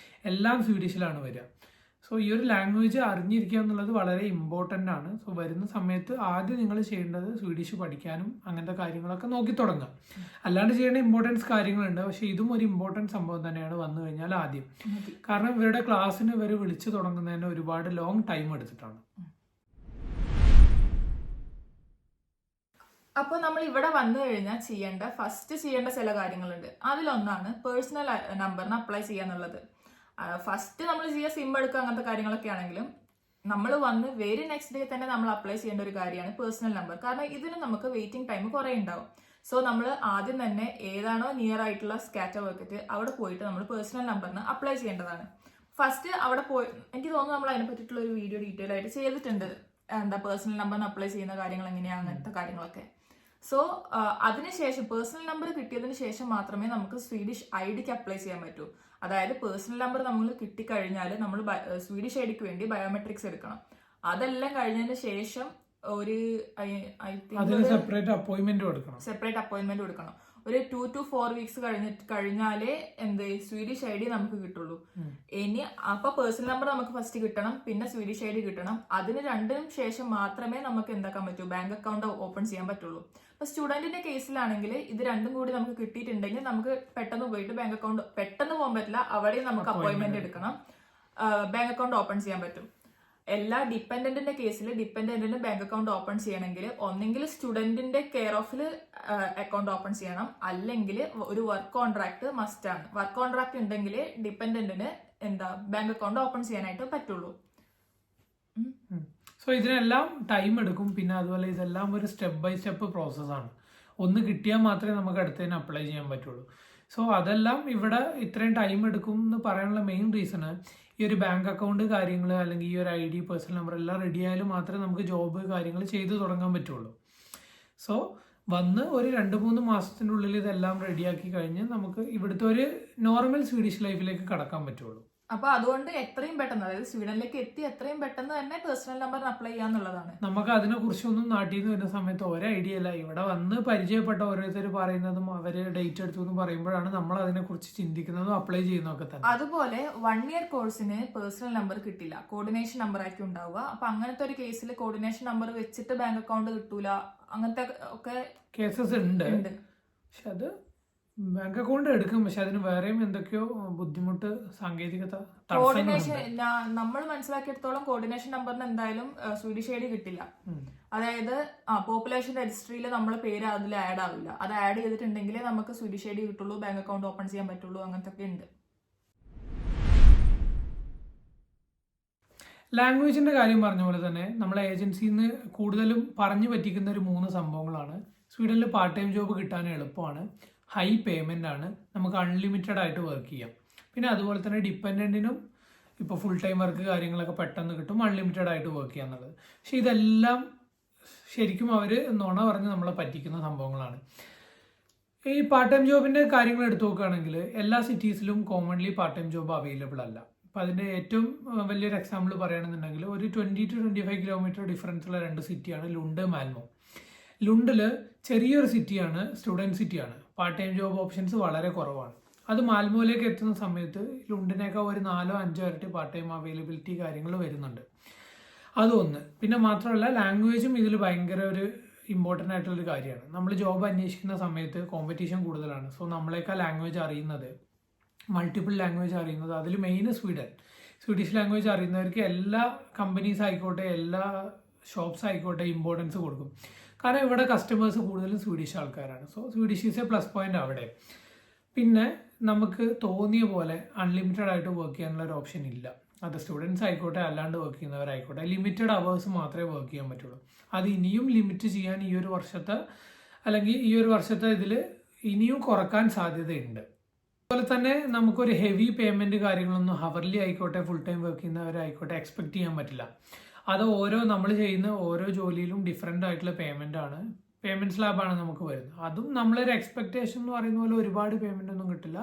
എല്ലാം സ്വീഡിഷിലാണ് വരിക. സോ ഈ ഒരു ലാംഗ്വേജ് അറിഞ്ഞിരിക്കുക എന്നുള്ളത് വളരെ ഇമ്പോർട്ടൻ്റ് ആണ്. സോ വരുന്ന സമയത്ത് ആദ്യം നിങ്ങൾ ചെയ്യേണ്ടത് സ്വീഡിഷ് പഠിക്കാനും അങ്ങനത്തെ കാര്യങ്ങളൊക്കെ നോക്കി തുടങ്ങാം. അല്ലാണ്ട് ചെയ്യേണ്ട ഇമ്പോർട്ടൻസ് കാര്യങ്ങളുണ്ട്, പക്ഷെ ഇതും ഒരു ഇമ്പോർട്ടൻറ്റ് സംഭവം തന്നെയാണ് വന്നു കഴിഞ്ഞാൽ ആദ്യം. കാരണം ഇവരുടെ ക്ലാസ്സിന് ഇവർ വിളിച്ചു തുടങ്ങുന്നതിന് ഒരുപാട് ലോങ് ടൈം എടുത്തിട്ടാണ്. അപ്പോൾ നമ്മൾ ഇവിടെ വന്നു കഴിഞ്ഞാൽ ഫസ്റ്റ് ചെയ്യേണ്ട ചില കാര്യങ്ങളുണ്ട്. അതിലൊന്നാണ് പേഴ്സണൽ നമ്പറിന് അപ്ലൈ ചെയ്യാന്നുള്ളത്. ഫസ്റ്റ് നമ്മൾ ചെയ്യുക സിം എടുക്കുക അങ്ങനത്തെ കാര്യങ്ങളൊക്കെ ആണെങ്കിലും നമ്മൾ വന്ന് വെരി നെക്സ്റ്റ് ഡേ തന്നെ നമ്മൾ അപ്ലൈ ചെയ്യേണ്ട ഒരു കാര്യമാണ് പേഴ്സണൽ നമ്പർ. കാരണം ഇതിന് നമുക്ക് വെയിറ്റിംഗ് ടൈം കുറേ ഉണ്ടാവും. സോ നമ്മൾ ആദ്യം തന്നെ ഏതാണോ നിയർ ആയിട്ടുള്ള സ്കാറ്റർ വർക്കറ്റ് അവിടെ പോയിട്ട് നമ്മൾ പേഴ്സണൽ നമ്പറിന് അപ്ലൈ ചെയ്യേണ്ടതാണ്. ഫസ്റ്റ് അവിടെ പോയി എനിക്ക് തോന്നുന്നു നമ്മൾ അതിനെ പറ്റിയിട്ടുള്ള ഒരു വീഡിയോ ഡീറ്റെയിൽ ആയിട്ട് ചെയ്തിട്ടുണ്ട്, എന്താ പേഴ്സണൽ നമ്പറിന് അപ്ലൈ ചെയ്യുന്ന കാര്യങ്ങൾ എങ്ങനെയാണ് അങ്ങനത്തെ കാര്യങ്ങളൊക്കെ. സോ അതിനുശേഷം പേഴ്സണൽ നമ്പർ കിട്ടിയതിന് ശേഷം മാത്രമേ നമുക്ക് സ്വീഡിഷ് IDക്ക് അപ്ലൈ ചെയ്യാൻ പറ്റൂ. അതായത് പേഴ്സണൽ നമ്പർ നമ്മൾ കിട്ടിക്കഴിഞ്ഞാൽ നമ്മൾ സ്വീഡിഷ് IDക്ക് വേണ്ടി ബയോമെട്രിക്സ് എടുക്കണം. അതെല്ലാം കഴിഞ്ഞതിന് ശേഷം ഒരു സെപ്പറേറ്റ് അപ്പോയിന്റ്മെന്റ് കൊടുക്കണം. ഒരു 2 to 4 വീക്സ് കഴിഞ്ഞാലേ സ്വീഡിഷ് ID നമുക്ക് കിട്ടുള്ളൂ. ഇനി അപ്പൊ പേഴ്സണൽ നമ്പർ നമുക്ക് ഫസ്റ്റ് കിട്ടണം, പിന്നെ സ്വീഡിഷ് ID കിട്ടണം. അതിന് രണ്ടും ശേഷം മാത്രമേ നമുക്ക് എന്താക്കാൻ പറ്റൂ, ബാങ്ക് അക്കൗണ്ട് ഓപ്പൺ ചെയ്യാൻ പറ്റുള്ളൂ. അപ്പൊ സ്റ്റുഡന്റിന്റെ കേസിലാണെങ്കിൽ ഇത് രണ്ടും കൂടി നമുക്ക് കിട്ടിയിട്ടുണ്ടെങ്കിൽ നമുക്ക് പെട്ടെന്ന് പോയിട്ട് ബാങ്ക് അക്കൗണ്ട്, പെട്ടെന്ന് പോകാൻ പറ്റില്ല, അവിടെ നമുക്ക് അപ്പോയിന്റ്മെന്റ് എടുക്കണം, ബാങ്ക് അക്കൗണ്ട് ഓപ്പൺ ചെയ്യാൻ പറ്റും. എല്ലാ ഡിപ്പെൻഡന്റിന്റെ കേസിൽ ഡിപ്പെൻഡന്റിന് ബാങ്ക് അക്കൗണ്ട് ഓപ്പൺ ചെയ്യണമെങ്കിൽ ഒന്നെങ്കിൽ സ്റ്റുഡന്റിന്റെ കെയർ ഓഫിൽ അക്കൗണ്ട് ഓപ്പൺ ചെയ്യണം, അല്ലെങ്കിൽ ഒരു വർക്ക് കോൺട്രാക്ട് മസ്റ്റ് ആണ്. വർക്ക് കോൺട്രാക്ട് ഉണ്ടെങ്കിൽ ഡിപ്പെൻഡന്റിന് ബാങ്ക് അക്കൗണ്ട് ഓപ്പൺ ചെയ്യാനായിട്ട് പറ്റുള്ളൂ. സോ ഇതിനെല്ലാം ടൈം എടുക്കും. പിന്നെ അതുപോലെ ഇതെല്ലാം ഒരു സ്റ്റെപ്പ് ബൈ സ്റ്റെപ്പ് പ്രോസസ്സാണ്. ഒന്ന് കിട്ടിയാൽ മാത്രമേ നമുക്ക് അടുത്തതിന് അപ്ലൈ ചെയ്യാൻ പറ്റുള്ളൂ. സോ അതെല്ലാം ഇവിടെ ഇത്രയും ടൈം എടുക്കും എന്ന് പറയാനുള്ള മെയിൻ റീസണ് ഈ ഒരു ബാങ്ക് അക്കൗണ്ട് കാര്യങ്ങൾ അല്ലെങ്കിൽ ഈ ഒരു ID പേഴ്സണൽ നമ്പർ എല്ലാം റെഡി ആയാലും മാത്രമേ നമുക്ക് ജോബ് കാര്യങ്ങൾ ചെയ്തു തുടങ്ങാൻ പറ്റുള്ളൂ. സോ വന്ന് ഒരു 2-3 മാസത്തിൻ്റെ ഉള്ളിൽ ഇതെല്ലാം റെഡിയാക്കി കഴിഞ്ഞ് നമുക്ക് ഇവിടുത്തെ ഒരു നോർമൽ സ്വീഡിഷ് ലൈഫിലേക്ക് കടക്കാൻ പറ്റുള്ളൂ. അപ്പൊ അതുകൊണ്ട് എത്രയും പെട്ടെന്ന്, അതായത് സ്വീഡനിലേക്ക് എത്തി എത്രയും പെട്ടെന്ന് തന്നെ പേഴ്സണൽ നമ്പറിന് അപ്ലൈ ചെയ്യാന്നുള്ളതാണ്. നമുക്ക് അതിനെ കുറിച്ചൊന്നും നാട്ടിൽ നിന്ന് വരുന്ന സമയത്ത് ഒരു ഐഡിയ അല്ല. ഇവിടെ വന്ന് പരിചയപ്പെട്ട ഓരോരുത്തർ പറയുന്നതും അവര് ഡേറ്റ് എടുത്തു എന്ന് പറയുമ്പോഴാണ് നമ്മൾ അതിനെ കുറിച്ച് ചിന്തിക്കുന്നതും അപ്ലൈ ചെയ്യുന്നതൊക്കെ തന്നെ. അതുപോലെ 1 year കോഴ്സിന് പേഴ്സണൽ നമ്പർ കിട്ടില്ല, കോർഡിനേഷൻ നമ്പർ ആയിരിക്കും ഉണ്ടാവുക. അപ്പൊ അങ്ങനത്തെ ഒരു കേസിൽ കോർഡിനേഷൻ നമ്പർ വെച്ചിട്ട് ബാങ്ക് അക്കൗണ്ട് കിട്ടൂല, അങ്ങനത്തെ ഒക്കെ കേസസ് ഉണ്ട്. പക്ഷെ അത് ബാങ്ക് അക്കൗണ്ട് എടുക്കും, പക്ഷെ അതിന് വേറെയും എന്തൊക്കെയോ ബുദ്ധിമുട്ട്, സാങ്കേതികത, കോർഡിനേഷൻ നമ്മൾ മനസ്സിലാക്കിയെടുത്തോളം കോർഡിനേഷൻ നമ്പറിന് എന്തായാലും സ്വീഡിഷ് ID കിട്ടില്ല. അതായത് പോപ്പുലേഷൻ രജിസ്ട്രിയിൽ നമ്മളെ പേര് അതിൽ ആഡ് ആവില്ല. അത് ആഡ് ചെയ്തിട്ടുണ്ടെങ്കിലേ നമുക്ക് സ്വീഡിഷ് ID കിട്ടുള്ളൂ, ബാങ്ക് അക്കൗണ്ട് ഓപ്പൺ ചെയ്യാൻ പറ്റുള്ളൂ, അങ്ങനത്തെ ഒക്കെ ഉണ്ട്. ലാംഗ്വേജിന്റെ കാര്യം പറഞ്ഞ പോലെ തന്നെ നമ്മളെ ഏജൻസിയിൽ നിന്ന് കൂടുതലും പറഞ്ഞു പറ്റിക്കുന്ന ഒരു 3 സംഭവങ്ങളാണ്. സ്വീഡനിൽ പാർട്ട് ടൈം ജോബ് കിട്ടാൻ എളുപ്പമാണ്, ഹൈ പേയ്മെന്റ് ആണ്, നമുക്ക് അൺലിമിറ്റഡ് ആയിട്ട് വർക്ക് ചെയ്യാം. പിന്നെ അതുപോലെ തന്നെ ഡിപ്പെൻഡന്റിനും ഇപ്പോൾ ഫുൾ ടൈം വർക്ക് കാര്യങ്ങളൊക്കെ പെട്ടെന്ന് കിട്ടും, അൺലിമിറ്റഡ് ആയിട്ട് വർക്ക് ചെയ്യാന്നുള്ളത്. പക്ഷെ ഇതെല്ലാം ശരിക്കും അവർ നുണ പറഞ്ഞ് നമ്മളെ പറ്റിക്കുന്ന സംഭവങ്ങളാണ്. ഈ പാർട്ട് ടൈം ജോബിന്റെ കാര്യങ്ങൾ എടുത്തു നോക്കുകയാണെങ്കിൽ എല്ലാ സിറ്റീസിലും commonly part time job available അല്ല. അപ്പം അതിൻ്റെ ഏറ്റവും വലിയൊരു എക്സാമ്പിൾ പറയുകയാണെന്നുണ്ടെങ്കിൽ ഒരു 20 to 25 കിലോമീറ്റർ ഡിഫറൻസ് ഉള്ള 2 സിറ്റിയാണ് ലുണ്ട്, മാൽമോ. ലുണ്ടിൽ ചെറിയൊരു സിറ്റിയാണ്, സ്റ്റുഡൻറ് സിറ്റിയാണ്, പാർട്ട് ടൈം ജോബ് ഓപ്ഷൻസ് വളരെ കുറവാണ്. അത് മാൽമോയിലേക്ക് എത്തുന്ന സമയത്ത് ലുണ്ടിനേക്കാൾ ഒരു 4-5 ഇരട്ടി പാർട്ട് ടൈം അവൈലബിലിറ്റി കാര്യങ്ങൾ വരുന്നുണ്ട്. അതൊന്ന്. പിന്നെ മാത്രമല്ല ലാംഗ്വേജും ഇതിൽ ഭയങ്കര ഒരു ഇമ്പോർട്ടൻ്റ് ആയിട്ടുള്ളൊരു കാര്യമാണ്. നമ്മൾ ജോബ് അന്വേഷിക്കുന്ന സമയത്ത് കോമ്പറ്റീഷൻ കൂടുതലാണ്. സോ നമ്മളെക്കാൾ ലാംഗ്വേജ് അറിയുന്നത്, മൾട്ടിപ്പിൾ ലാംഗ്വേജ് അറിയുന്നത്, അതിൽ മെയിൻ സ്വീഡിഷ് ലാംഗ്വേജ് അറിയുന്നവർക്ക് എല്ലാ കമ്പനീസ് ആയിക്കോട്ടെ, എല്ലാ ഷോപ്സ് ആയിക്കോട്ടെ ഇമ്പോർട്ടൻസ് കൊടുക്കും. കാരണം ഇവിടെ കസ്റ്റമേഴ്സ് കൂടുതലും സ്വീഡിഷ് ആൾക്കാരാണ്. So Swedish is A plus point അവിടെ. പിന്നെ നമുക്ക് തോന്നിയ പോലെ അൺലിമിറ്റഡ് ആയിട്ട് വർക്ക് ചെയ്യാനുള്ള ഒരു ഓപ്ഷൻ ഇല്ല. അത് സ്റ്റുഡൻസ് ആയിക്കോട്ടെ അല്ലാണ്ട് വർക്ക് ചെയ്യുന്നവരായിക്കോട്ടെ, ലിമിറ്റഡ് അവേഴ്സ് മാത്രമേ വർക്ക് ചെയ്യാൻ പറ്റുള്ളൂ. അത് ഇനിയും ലിമിറ്റ് ചെയ്യാൻ ഈ ഒരു വർഷത്തെ ഇതിൽ ഇനിയും കുറക്കാൻ സാധ്യതയുണ്ട്. അതുപോലെ തന്നെ നമുക്കൊരു ഹെവി പേയ്മെന്റ് കാര്യങ്ങളൊന്നും ഹവർലി ആയിക്കോട്ടെ ഫുൾ ടൈം വർക്ക് ചെയ്യുന്നവരായിക്കോട്ടെ എക്സ്പെക്ട് ചെയ്യാൻ പറ്റില്ല. അത് നമ്മൾ ചെയ്യുന്ന ഓരോ ജോലിയിലും ഡിഫറെൻ്റ് ആയിട്ടുള്ള പേയ്മെന്റ് സ്ലാബാണ് നമുക്ക് വരുന്നത്. അതും നമ്മളൊരു എക്സ്പെക്ടേഷൻ എന്ന് പറയുന്ന പോലെ ഒരുപാട് പേയ്മെന്റ് ഒന്നും കിട്ടില്ല.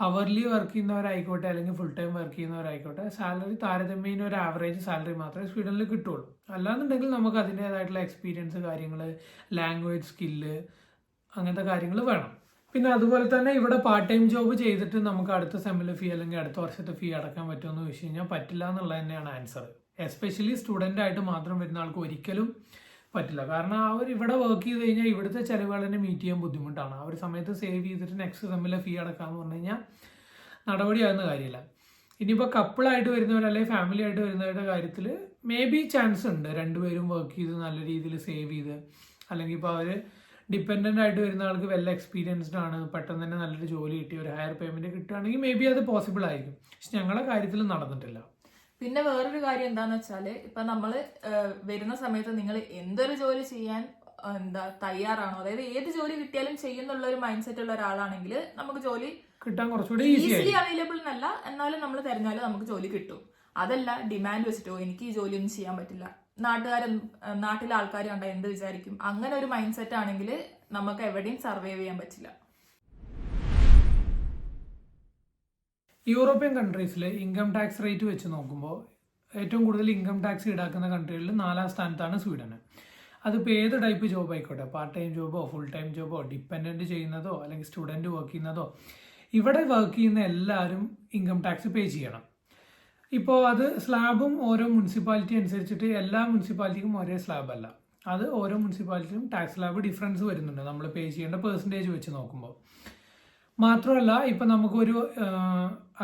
ഹവർലി വർക്ക് ചെയ്യുന്നവരായിക്കോട്ടെ അല്ലെങ്കിൽ ഫുൾ ടൈം വർക്ക് ചെയ്യുന്നവരായിക്കോട്ടെ സാലറി താരതമ്യേന ഒരു ആവറേജ് സാലറി മാത്രമേ സ്വീഡനിൽ കിട്ടുള്ളൂ. അല്ലാന്നുണ്ടെങ്കിൽ നമുക്ക് അതിൻ്റെതായിട്ടുള്ള എക്സ്പീരിയൻസ് കാര്യങ്ങൾ, ലാംഗ്വേജ് സ്കില്ല്, അങ്ങനത്തെ കാര്യങ്ങൾ വേണം. പിന്നെ അതുപോലെ തന്നെ ഇവിടെ പാർട്ട് ടൈം ജോബ് ചെയ്തിട്ട് നമുക്ക് അടുത്ത സെമ്മിലെ ഫീ അല്ലെങ്കിൽ അടുത്ത വർഷത്തെ ഫീ അടക്കാൻ പറ്റുമെന്ന് ചോദിച്ചു കഴിഞ്ഞാൽ പറ്റില്ല എന്നുള്ളത് തന്നെയാണ് ആൻസർ. എസ്പെഷ്യലി സ്റ്റുഡൻ്റ് ആയിട്ട് മാത്രം വരുന്ന ആൾക്ക് ഒരിക്കലും പറ്റില്ല. കാരണം അവർ ഇവിടെ വർക്ക് ചെയ്ത് കഴിഞ്ഞാൽ ഇവിടുത്തെ ചിലവുകൾ തന്നെ മീറ്റ് ചെയ്യാൻ ബുദ്ധിമുട്ടാണ്. ആ ഒരു സമയത്ത് സേവ് ചെയ്തിട്ട് നെക്സ്റ്റ് സെമ്മിലെ ഫീ അടക്കാമെന്ന് പറഞ്ഞു കഴിഞ്ഞാൽ നടപടിയാകുന്ന കാര്യമില്ല. ഇനിയിപ്പോൾ കപ്പിളായിട്ട് വരുന്നവർ അല്ലെങ്കിൽ ഫാമിലി ആയിട്ട് വരുന്നവരുടെ കാര്യത്തിൽ മേ ബി ചാൻസ് ഉണ്ട്, രണ്ടുപേരും വർക്ക് ചെയ്ത് നല്ല രീതിയിൽ സേവ് ചെയ്ത്, അല്ലെങ്കിൽ ഇപ്പോൾ അവർ ഡിപ്പെൻഡൻ്റ് ആയിട്ട് വരുന്ന ആൾക്ക് വെൽ എക്സ്പീരിയൻസ്ഡ് ആണ്, പെട്ടെന്ന് തന്നെ നല്ലൊരു ജോലി കിട്ടി ഒരു ഹയർ പേയ്മെൻറ്റ് കിട്ടുകയാണെങ്കിൽ മേ ബി അത് പോസിബിൾ ആയിരിക്കും. പക്ഷെ ഞങ്ങളുടെ കാര്യത്തിൽ നടന്നിട്ടില്ല. പിന്നെ വേറൊരു കാര്യം എന്താന്ന് വെച്ചാല്, ഇപ്പൊ നമ്മള് വരുന്ന സമയത്ത് നിങ്ങൾ എന്തൊരു ജോലി ചെയ്യാൻ തയ്യാറാണോ, അതായത് ഏത് ജോലി കിട്ടിയാലും ചെയ്യുന്നുള്ള ഒരു മൈൻഡ് സെറ്റ് ഉള്ള ഒരാളാണെങ്കിൽ നമുക്ക് ജോലി കിട്ടാൻ കുറച്ചുകൂടി ഈസിലി അവൈലബിൾ എന്നല്ല, എന്നാലും നമ്മൾ തിരഞ്ഞാലും നമുക്ക് ജോലി കിട്ടും. അതല്ല ഡിമാൻഡ് വെച്ചിട്ടോ എനിക്ക് ഈ ജോലിയൊന്നും ചെയ്യാൻ പറ്റില്ല, നാട്ടിലെ ആൾക്കാർ കണ്ട എന്ത് വിചാരിക്കും, അങ്ങനെ ഒരു മൈൻഡ് സെറ്റ് ആണെങ്കിൽ നമുക്ക് എവിടെയും സർവൈവ് ചെയ്യാൻ പറ്റില്ല. യൂറോപ്യൻ കൺട്രീസിൽ ഇൻകം ടാക്സ് റേറ്റ് വെച്ച് നോക്കുമ്പോൾ ഏറ്റവും കൂടുതൽ ഇൻകം ടാക്സ് ഈടാക്കുന്ന കൺട്രികളിൽ 4ാം സ്ഥാനത്താണ് സ്വീഡന്. അതിപ്പോൾ ഏത് ടൈപ്പ് ജോബ് ആയിക്കോട്ടെ, പാർട്ട് ടൈം ജോബോ ഫുൾ ടൈം ജോബോ ഡിപ്പെൻഡൻറ്റ് ചെയ്യുന്നതോ അല്ലെങ്കിൽ സ്റ്റുഡൻറ്റ് വർക്ക് ചെയ്യുന്നതോ, ഇവിടെ വർക്ക് ചെയ്യുന്ന എല്ലാവരും ഇൻകം ടാക്സ് പേ ചെയ്യണം. ഇപ്പോൾ അത് സ്ലാബും ഓരോ മുനിസിപ്പാലിറ്റി അനുസരിച്ചിട്ട് എല്ലാ മുനിസിപ്പാലിറ്റിക്കും ഒരേ സ്ലാബ് അല്ല. അത് ഓരോ മുനിസിപ്പാലിറ്റിയും ടാക്സ് സ്ലാബ് ഡിഫറൻസ് വരുന്നുണ്ട് നമ്മൾ പേ ചെയ്യേണ്ട പെർസെൻറ്റേജ് വെച്ച് നോക്കുമ്പോൾ. മാത്രമല്ല ഇപ്പം നമുക്കൊരു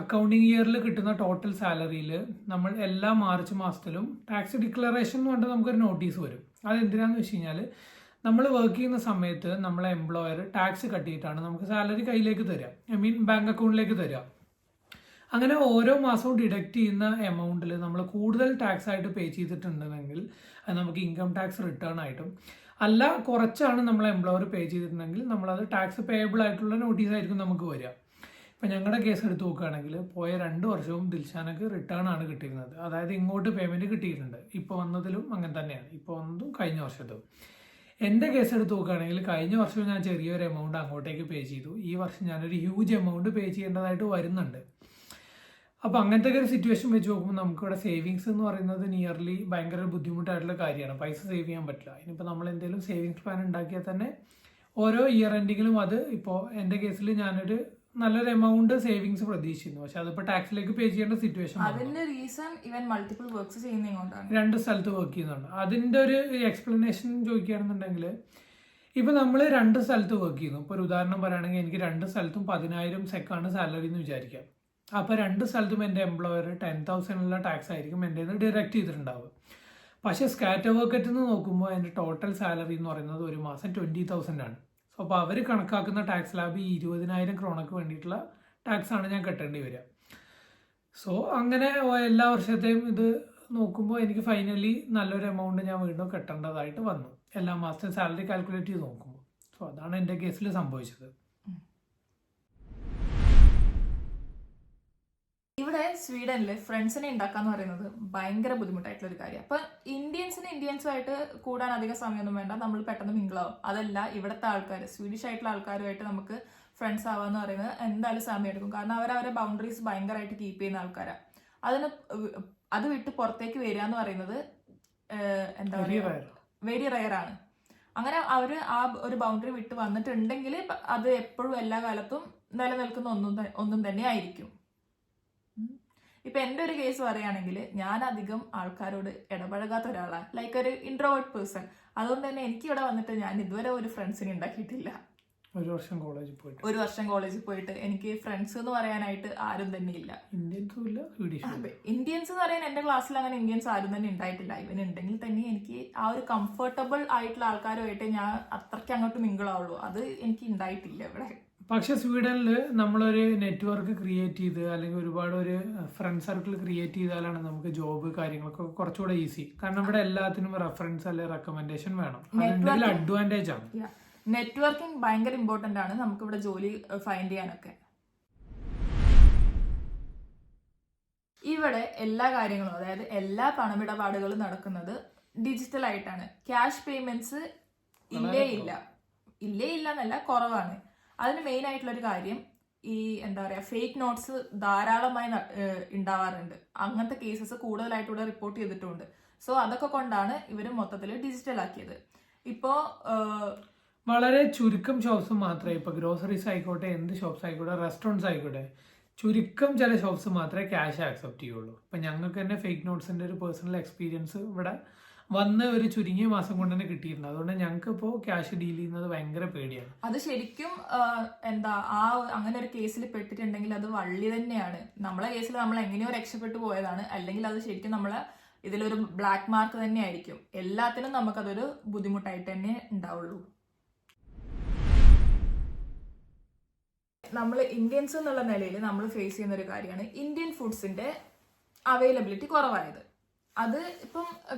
അക്കൗണ്ടിങ് ഇയറിൽ കിട്ടുന്ന ടോട്ടൽ സാലറിയിൽ നമ്മൾ എല്ലാ മാർച്ച് മാസത്തിലും ടാക്സ് ഡിക്ലറേഷൻ എന്ന് പറഞ്ഞിട്ട് നമുക്കൊരു നോട്ടീസ് വരും. അതെന്തിനാന്ന് വെച്ച് കഴിഞ്ഞാൽ നമ്മൾ വർക്ക് ചെയ്യുന്ന സമയത്ത് നമ്മളെ എംപ്ലോയർ ടാക്സ് കട്ടിയിട്ടാണ് നമുക്ക് സാലറി കയ്യിലേക്ക് തരിക, ബാങ്ക് അക്കൗണ്ടിലേക്ക് തരിക. അങ്ങനെ ഓരോ മാസവും ഡിഡക്റ്റ് ചെയ്യുന്ന എമൗണ്ടിൽ നമ്മൾ കൂടുതൽ ടാക്സ് ആയിട്ട് പേ ചെയ്തിട്ടുണ്ടെങ്കിൽ അത് നമുക്ക് ഇൻകം ടാക്സ് റിട്ടേൺ ആയിട്ടും, അല്ല കുറച്ചാണ് നമ്മൾ എംപ്ലോയർ പേ ചെയ്തിട്ടുണ്ടെങ്കിൽ നമ്മളത് ടാക്സ് പേയബിൾ ആയിട്ടുള്ള നോട്ടീസ് ആയിരിക്കും നമുക്ക് വരിക. ഇപ്പം ഞങ്ങളുടെ കേസ് എടുത്ത് നോക്കുകയാണെങ്കിൽ പോയ 2 വർഷവും ദിൽഷാനക്ക് റിട്ടേൺ ആണ് കിട്ടിയിരുന്നത്. അതായത് ഇങ്ങോട്ട് പേയ്മെൻറ്റ് കിട്ടിയിട്ടുണ്ട്. ഇപ്പോൾ വന്നതിലും അങ്ങനെ തന്നെയാണ്, ഇപ്പോൾ വന്നതും കഴിഞ്ഞ വർഷത്തും. എൻ്റെ കേസ് എടുത്ത് നോക്കുകയാണെങ്കിൽ കഴിഞ്ഞ വർഷം ഞാൻ ചെറിയൊരു എമൗണ്ട് അങ്ങോട്ടേക്ക് പേ ചെയ്തു, ഈ വർഷം ഞാനൊരു ഹ്യൂജ് എമൗണ്ട് പേ ചെയ്യേണ്ടതായിട്ട് വരുന്നുണ്ട്. അപ്പോൾ അങ്ങനത്തെ ഒരു സിറ്റുവേഷൻ വെച്ച് നോക്കുമ്പോൾ നമുക്കിവിടെ സേവിങ്സ് എന്ന് പറയുന്നത് നിയർലി ഭയങ്കര ബുദ്ധിമുട്ടായിട്ടുള്ള കാര്യമാണ്. പൈസ സേവ് ചെയ്യാൻ പറ്റില്ല. ഇനിയിപ്പോൾ നമ്മൾ എന്തെങ്കിലും സേവിങ്സ് പ്ലാൻ ഉണ്ടാക്കിയാൽ തന്നെ ഓരോ ഇയർ എൻഡിങ്ങിലും അത് ഇപ്പോൾ എൻ്റെ കേസിൽ ഞാനൊരു നല്ലൊരു എമൗണ്ട് സേവിങ്സ് പ്രതീക്ഷിക്കുന്നു, പക്ഷെ അതിപ്പോൾ ടാക്സിലേക്ക് പേ ചെയ്യേണ്ട സിറ്റുവേഷൻ. അതിന്റെ റീസൺ ഇവൻ മൾട്ടിപ്പിൾ വർക്ക്സ് ചെയ്യുന്നതുകൊണ്ടാണ്, 2 സ്ഥലത്ത് വർക്ക് ചെയ്യുന്നുണ്ട്. അതിൻ്റെ ഒരു എക്സ്പ്ലനേഷൻ ചോദിക്കുകയാണെന്നുണ്ടെങ്കിൽ ഇപ്പം നമ്മൾ 2 സ്ഥലത്ത് വർക്ക് ചെയ്യുന്നു. ഇപ്പോൾ ഒരു ഉദാഹരണം പറയുകയാണെങ്കിൽ എനിക്ക് 2 സ്ഥലത്തും 10,000 സെക്കാണ് സാലറി എന്ന് വിചാരിക്കാം. അപ്പോൾ 2 സ്ഥലത്തും എൻ്റെ എംപ്ലോയർ 10,000 ടാക്സ് ആയിരിക്കും എൻ്റെ നിന്ന് ഡിറക്റ്റ് ചെയ്തിട്ടുണ്ടാവുക. പക്ഷേ സ്കാറ്റർ വർക്കറ്റിൽ നിന്ന് നോക്കുമ്പോൾ എൻ്റെ ടോട്ടൽ സാലറി എന്ന് പറയുന്നത് ഒരു മാസം 20,000 ആണ്. സോ അപ്പോൾ അവർ കണക്കാക്കുന്ന ടാക്സ് ലാബ് ഈ 20,000 ക്രോണക്ക് വേണ്ടിയിട്ടുള്ള ടാക്സ് ആണ് ഞാൻ കെട്ടേണ്ടി വരിക. സോ അങ്ങനെ എല്ലാ വർഷത്തെയും ഇത് നോക്കുമ്പോൾ എനിക്ക് ഫൈനലി നല്ലൊരു എമൗണ്ട് ഞാൻ വീണ്ടും കെട്ടേണ്ടതായിട്ട് വന്നു, എല്ലാ മാസത്തെയും സാലറി കാൽക്കുലേറ്റ് ചെയ്ത് നോക്കുമ്പോൾ. സോ അതാണ് എൻ്റെ കേസിൽ സംഭവിച്ചത്. ഇവിടെ സ്വീഡനിൽ ഫ്രണ്ട്സിനെ ഉണ്ടാക്കാന്ന് പറയുന്നത് ഭയങ്കര ബുദ്ധിമുട്ടായിട്ടുള്ള ഒരു കാര്യം. അപ്പൊ ഇന്ത്യൻസുമായിട്ട് കൂടാൻ അധികം സമയമൊന്നും വേണ്ട, നമ്മൾ പെട്ടെന്ന് മിങ്കിളാവും. അതല്ല ഇവിടുത്തെ ആൾക്കാർ, സ്വീഡിഷ് ആയിട്ടുള്ള ആൾക്കാരുമായിട്ട് നമുക്ക് ഫ്രണ്ട്സ് ആവാന്ന് പറയുന്നത് എന്തായാലും സമയം എടുക്കും. കാരണം അവരവരെ ബൗണ്ടറീസ് ഭയങ്കരമായിട്ട് കീപ്പ് ചെയ്യുന്ന ആൾക്കാരാണ്. അത് വിട്ട് പുറത്തേക്ക് വരിക എന്ന് പറയുന്നത് എന്താ പറയുക, വെരി റയർ ആണ്. അങ്ങനെ അവര് ആ ഒരു ബൗണ്ടറി വിട്ട് വന്നിട്ടുണ്ടെങ്കിൽ അത് എപ്പോഴും എല്ലാ കാലത്തും നിലനിൽക്കുന്ന ഒന്നും തന്നെ ആയിരിക്കും. ഇപ്പൊ എൻ്റെ ഒരു കേസ് പറയുകയാണെങ്കിൽ ഞാൻ അധികം ആൾക്കാരോട് ഇടപഴകാത്ത ഒരാളാണ്, ലൈക്ക് ഒരു ഇൻട്രോവേർട്ട് പേഴ്സൺ. അതുകൊണ്ട് തന്നെ എനിക്ക് ഇവിടെ വന്നിട്ട് ഞാൻ ഇതുവരെ ഒരു ഫ്രണ്ട്സിനെ ഉണ്ടാക്കിയിട്ടില്ല. ഒരു വർഷം കോളേജിൽ പോയിട്ട് എനിക്ക് ഫ്രണ്ട്സ് എന്ന് പറയാനായിട്ട് ആരും തന്നെ ഇല്ല. ഇന്ത്യൻസ് എന്ന് പറയാൻ എന്റെ ക്ലാസ്സിൽ അങ്ങനെ ഇന്ത്യൻസ് ആരും തന്നെ ഉണ്ടായിട്ടില്ല. ഇവൻ ഉണ്ടെങ്കിൽ തന്നെ എനിക്ക് ആ ഒരു കംഫർട്ടബിൾ ആയിട്ടുള്ള ആൾക്കാരുമായിട്ട് ഞാൻ അത്രയ്ക്ക് അങ്ങോട്ട് മിങ്കിളാവുള്ളൂ. അത് എനിക്ക് ഉണ്ടായിട്ടില്ല ഇവിടെ. പക്ഷെ സ്വീഡനിൽ നമ്മളൊരു നെറ്റ്വർക്ക് ക്രിയേറ്റ് ചെയ്ത് അല്ലെങ്കിൽ ഒരുപാട് ഒരു ഫ്രണ്ട് സർക്കിൾ ക്രിയേറ്റ് ചെയ്താലാണ് നമുക്ക് ജോബ് കാര്യങ്ങളൊക്കെ കുറച്ചുകൂടെ ഈസി. കാരണം ഇവിടെ എല്ലാത്തിനും റെഫറൻസ് അല്ലെങ്കിൽ റെക്കമെൻഡേഷൻ വേണം. അതെന്തെങ്കിലും അഡ്വാൻറ്റേജ് ആണ്. നെറ്റ്വർക്കിംഗ് ഭയങ്കര ഇമ്പോർട്ടന്റ് ആണ് നമുക്ക് ഇവിടെ ജോലി ഫൈൻഡ് ചെയ്യാനൊക്കെ. ഇവിടെ എല്ലാ കാര്യങ്ങളും, അതായത് എല്ലാ പണമിടപാടുകളും നടക്കുന്നത് ഡിജിറ്റൽ ആയിട്ടാണ്. ക്യാഷ് പേയ്മെന്റ്സ് ഇല്ലേ ഇല്ല എന്നല്ല, കുറവാണ്. അതിന് മെയിൻ ആയിട്ടുള്ള ഒരു കാര്യം ഈ എന്താ പറയാ, ഫേക്ക് നോട്ട്സ് ധാരാളമായി ഉണ്ടാവാറുണ്ട്. അങ്ങനത്തെ കേസസ് കൂടുതലായിട്ട് ഇവിടെ റിപ്പോർട്ട് ചെയ്തിട്ടുണ്ട്. സോ അതൊക്കെ കൊണ്ടാണ് ഇവർ മൊത്തത്തിൽ ഡിജിറ്റൽ ആക്കിയത്. ഇപ്പോ വളരെ ചുരുക്കം ഷോപ്സ് മാത്രമേ, ഇപ്പൊ ഗ്രോസറീസ് ആയിക്കോട്ടെ, എന്ത് ഷോപ്സ് ആയിക്കോട്ടെ, റെസ്റ്റോറൻറ്റ്സ് ആയിക്കോട്ടെ, ചുരുക്കം ചില ഷോപ്സ് മാത്രമേ ക്യാഷ് ആക്സെപ്റ്റ് ചെയ്യുള്ളൂ. ഇപ്പൊ ഞങ്ങൾക്ക് തന്നെ ഫേക്ക് നോട്ട്സിന്റെ ഒരു പേഴ്സണൽ എക്സ്പീരിയൻസ് ഇവിടെ വന്ന് ഒരു ചുരുങ്ങിയ മാസം കൊണ്ട് തന്നെ കിട്ടിയിട്ടുണ്ട്. അതുകൊണ്ട് ഞങ്ങൾക്ക് ഇപ്പോൾ ക്യാഷ് ഡീൽ ചെയ്യുന്നത് ഭയങ്കര പേടിയാണ്. അത് ശരിക്കും എന്താ അങ്ങനെ ഒരു കേസിൽ പെട്ടിട്ടുണ്ടെങ്കിൽ അത് വള്ളി തന്നെയാണ്. നമ്മളെ കേസിൽ നമ്മൾ എങ്ങനെയോ രക്ഷപ്പെട്ടു പോയതാണ്, അല്ലെങ്കിൽ അത് ശരിക്കും നമ്മളെ ഇതിലൊരു ബ്ലാക്ക് മാർക്ക് തന്നെ ആയിരിക്കും. എല്ലാത്തിനും നമുക്കതൊരു ബുദ്ധിമുട്ടായിട്ട് തന്നെ ഉണ്ടാവുള്ളൂ. നമ്മൾ ഇന്ത്യൻസ് എന്നുള്ള നിലയിൽ നമ്മൾ ഫേസ് ചെയ്യുന്ന ഒരു കാര്യമാണ് ഇന്ത്യൻ ഫുഡ്സിന്റെ അവൈലബിലിറ്റി കുറവായത്. അത് ഇപ്പം